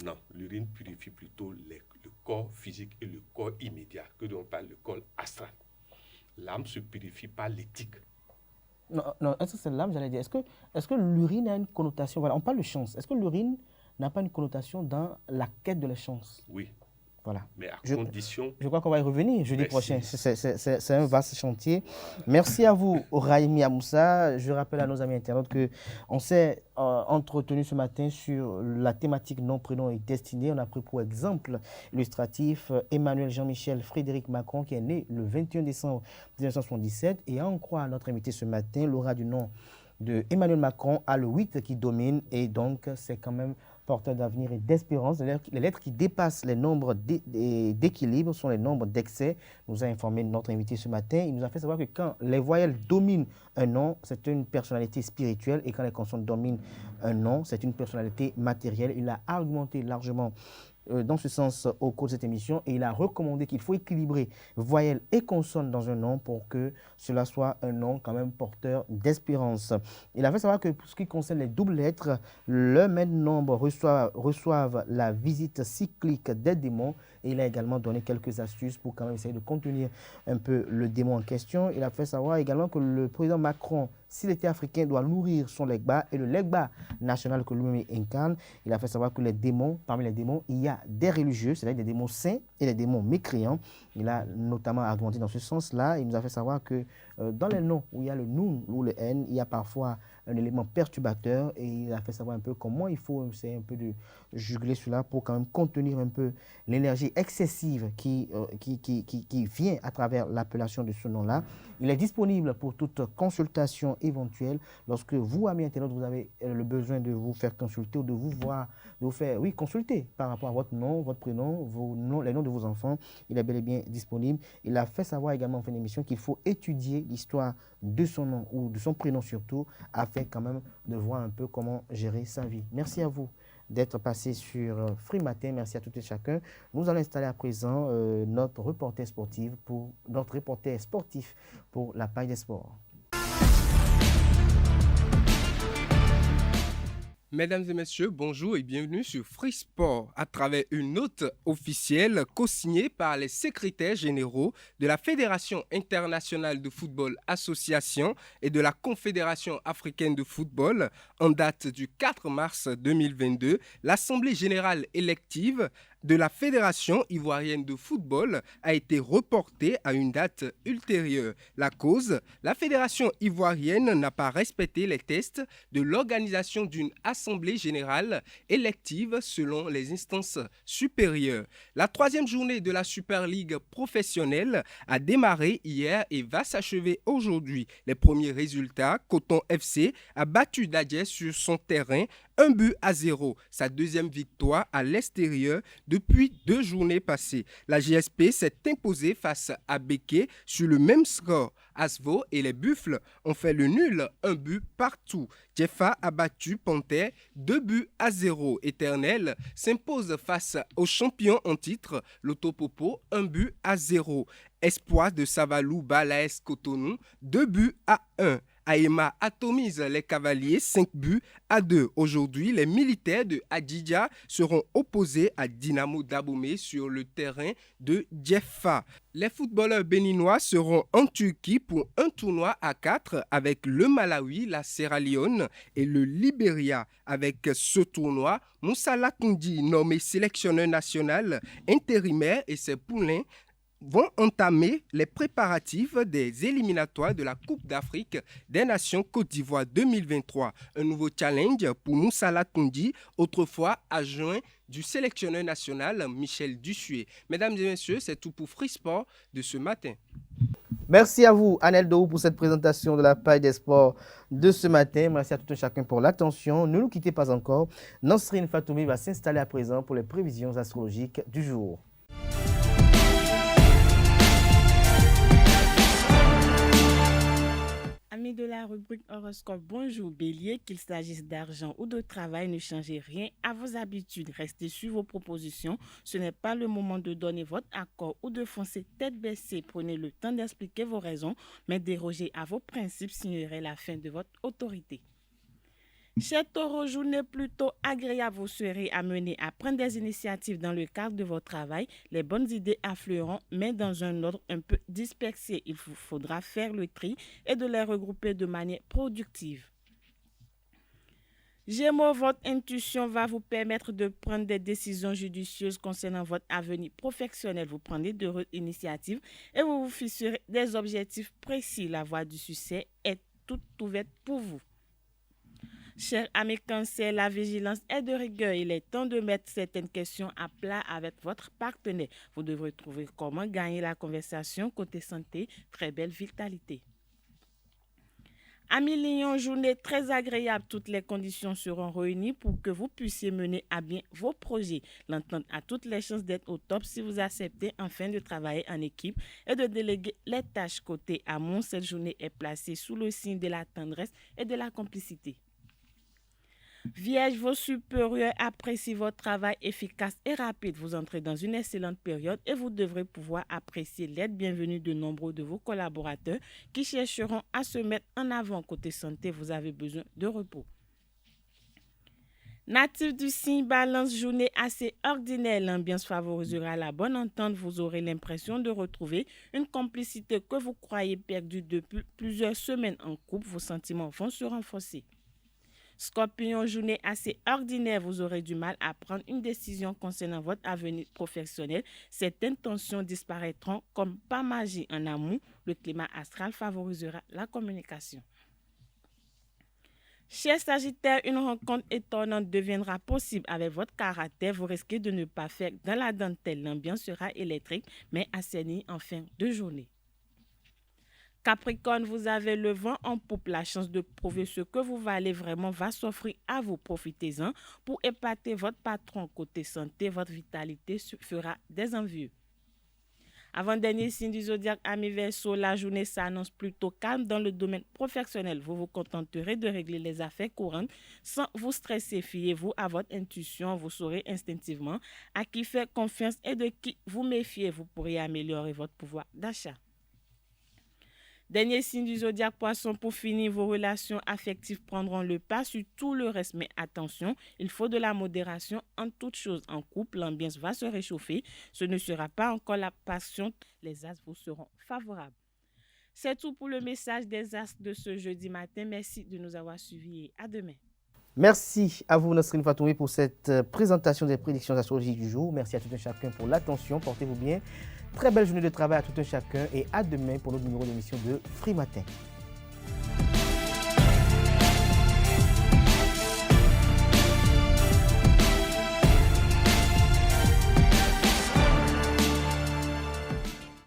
Non, l'urine purifie plutôt le corps physique et le corps immédiat, que l'on parle le corps astral. L'âme se purifie par l'éthique. Non, est-ce que c'est l'âme, j'allais dire. Est-ce que l'urine a une connotation, voilà, on parle de chance. Est-ce que l'urine n'a pas une connotation dans la quête de la chance? Oui. Voilà. Mais à condition... Je crois qu'on va y revenir jeudi prochain. C'est un vaste chantier. Merci à vous, Raimi Amoussa. Je rappelle à nos amis internautes qu'on s'est entretenu ce matin sur la thématique nom, prénom et destinée. On a pris pour exemple illustratif Emmanuel Jean-Michel Frédéric Macron, qui est né le 21 décembre 1977. Et à en croire à notre invité ce matin, l'aura du nom de Emmanuel Macron a le 8 qui domine. Et donc, c'est quand même porteur d'avenir et d'espérance. Les lettres qui dépassent les nombres d'équilibre sont les nombres d'excès, nous a informé notre invité ce matin. Il nous a fait savoir que quand les voyelles dominent un nom, c'est une personnalité spirituelle, et quand les consonnes dominent un nom, c'est une personnalité matérielle. Il a argumenté largement dans ce sens au cours de cette émission, et il a recommandé qu'il faut équilibrer voyelles et consonnes dans un nom pour que cela soit un nom quand même porteur d'espérance. Il a fait savoir que pour ce qui concerne les doubles lettres, le même nombre reçoivent la visite cyclique des démons, et il a également donné quelques astuces pour quand même essayer de contenir un peu le démon en question. Il a fait savoir également que le président Macron, s'il était africain, doit nourrir son legba, et le legba national que lui-même incarne. Il a fait savoir que les démons, parmi les démons, il y a des religieux, c'est-à-dire des démons saints et des démons mécréants. Il a notamment argumenté dans ce sens-là. Il nous a fait savoir que dans les noms où il y a le nun ou le n, il y a parfois un élément perturbateur, et il a fait savoir un peu comment il faut essayer un peu de juguler cela pour quand même contenir un peu l'énergie excessive qui vient à travers l'appellation de ce nom-là. Il est disponible pour toute consultation éventuelle. Lorsque vous, amis internautes, vous avez le besoin de vous faire consulter ou de vous voir, de vous faire consulter par rapport à votre nom, votre prénom, vos noms, les noms de vos enfants, il est bel et bien disponible. Il a fait savoir également en fin d'émission qu'il faut étudier l'histoire de son nom ou de son prénom surtout, afin quand même de voir un peu comment gérer sa vie. Merci à vous d'être passé sur Free Matin. Merci à tout et chacun. Nous allons installer à présent notre reporter sportif pour la page des sports. Mesdames et messieurs, bonjour et bienvenue sur Free Sport à travers une note officielle co-signée par les secrétaires généraux de la Fédération internationale de football association et de la Confédération africaine de football. En date du 4 mars 2022, l'Assemblée générale élective de la Fédération ivoirienne de football a été reportée à une date ultérieure. La cause, la Fédération ivoirienne n'a pas respecté les tests de l'organisation d'une Assemblée générale élective selon les instances supérieures. La troisième journée de la Super League professionnelle a démarré hier et va s'achever aujourd'hui. Les premiers résultats, Coton FC a battu Dadje sur son terrain 1-0, sa deuxième victoire à l'extérieur depuis 2 journées passées. La GSP s'est imposée face à Béké sur le même score. Asvo et les Buffles ont fait le nul, 1 but partout. Jeffa a battu Panthère 2-0. Éternel s'impose face aux champions en titre, l'Autopopo 1-0. Espoir de Savalou Balaès Cotonou 2-1. Aema atomise les Cavaliers 5-2. Aujourd'hui, les militaires de Adidja seront opposés à Dynamo Dahomey sur le terrain de Jeffa. Les footballeurs béninois seront en Turquie pour un tournoi à 4 avec le Malawi, la Sierra Leone et le Libéria. Avec ce tournoi, Moussa Lakundi, nommé sélectionneur national intérimaire, et ses poulains vont entamer les préparatifs des éliminatoires de la Coupe d'Afrique des Nations Côte d'Ivoire 2023. Un nouveau challenge pour Moussa Lakundi, autrefois adjoint du sélectionneur national Michel Dussuet. Mesdames et messieurs, c'est tout pour Free Sport de ce matin. Merci à vous, Anel Dou, pour cette présentation de la page des sports de ce matin. Merci à tout un chacun pour l'attention. Ne nous quittez pas encore. Nasrine Fatoumi va s'installer à présent pour les prévisions astrologiques du jour. Amis de la rubrique horoscope, bonjour Bélier, qu'il s'agisse d'argent ou de travail, ne changez rien à vos habitudes, restez sur vos propositions, ce n'est pas le moment de donner votre accord ou de foncer tête baissée, prenez le temps d'expliquer vos raisons, mais déroger à vos principes signerait la fin de votre autorité. Chers taureaux, journée plutôt agréable, vous serez amené à prendre des initiatives dans le cadre de votre travail. Les bonnes idées affleuront, mais dans un ordre un peu dispersé. Il vous faudra faire le tri et de les regrouper de manière productive. Gémeaux, votre intuition va vous permettre de prendre des décisions judicieuses concernant votre avenir professionnel. Vous prenez d'heureuses initiatives et vous vous fixerez des objectifs précis. La voie du succès est toute ouverte pour vous. Chers amis Cancer, la vigilance est de rigueur. Il est temps de mettre certaines questions à plat avec votre partenaire. Vous devrez trouver comment gagner la conversation. Côté santé, très belle vitalité. Amis Lion, journée très agréable. Toutes les conditions seront réunies pour que vous puissiez mener à bien vos projets. L'entente a toutes les chances d'être au top si vous acceptez enfin de travailler en équipe et de déléguer les tâches. Côté amour, cette journée est placée sous le signe de la tendresse et de la complicité. Vierge, vos supérieurs apprécient votre travail efficace et rapide. Vous entrez dans une excellente période et vous devrez pouvoir apprécier l'aide bienvenue de nombreux de vos collaborateurs qui chercheront à se mettre en avant. Côté santé, vous avez besoin de repos. Natif du signe Balance, journée assez ordinaire. L'ambiance favorisera la bonne entente. Vous aurez l'impression de retrouver une complicité que vous croyez perdue depuis plusieurs semaines en couple. Vos sentiments vont se renforcer. Scorpion, journée assez ordinaire, vous aurez du mal à prendre une décision concernant votre avenir professionnel. Certaines tensions disparaîtront comme par magie en amour. Le climat astral favorisera la communication. Cher Sagittaire, une rencontre étonnante deviendra possible avec votre caractère. Vous risquez de ne pas faire dans la dentelle. L'ambiance sera électrique, mais assainie en fin de journée. Capricorne, vous avez le vent en poupe. La chance de prouver ce que vous valez vraiment va s'offrir à vous. Profitez-en pour épater votre patron. Côté santé, votre vitalité fera des envieux. Avant-dernier signe du zodiaque, amis Verseau, la journée s'annonce plutôt calme dans le domaine professionnel. Vous vous contenterez de régler les affaires courantes sans vous stresser. Fiez-vous à votre intuition. Vous saurez instinctivement à qui faire confiance et de qui vous méfier. Vous pourrez améliorer votre pouvoir d'achat. Dernier signe du zodiaque Poisson, pour finir, vos relations affectives prendront le pas sur tout le reste. Mais attention, il faut de la modération en toute chose. En couple, l'ambiance va se réchauffer. Ce ne sera pas encore la passion. Les astres vous seront favorables. C'est tout pour le message des astres de ce jeudi matin. Merci de nous avoir suivis et à demain. Merci à vous, Nasrine Fatoumi, pour cette présentation des prédictions astrologiques du jour. Merci à tout un chacun pour l'attention. Portez-vous bien. Très belle journée de travail à tout un chacun et à demain pour notre numéro d'émission de Free Matin.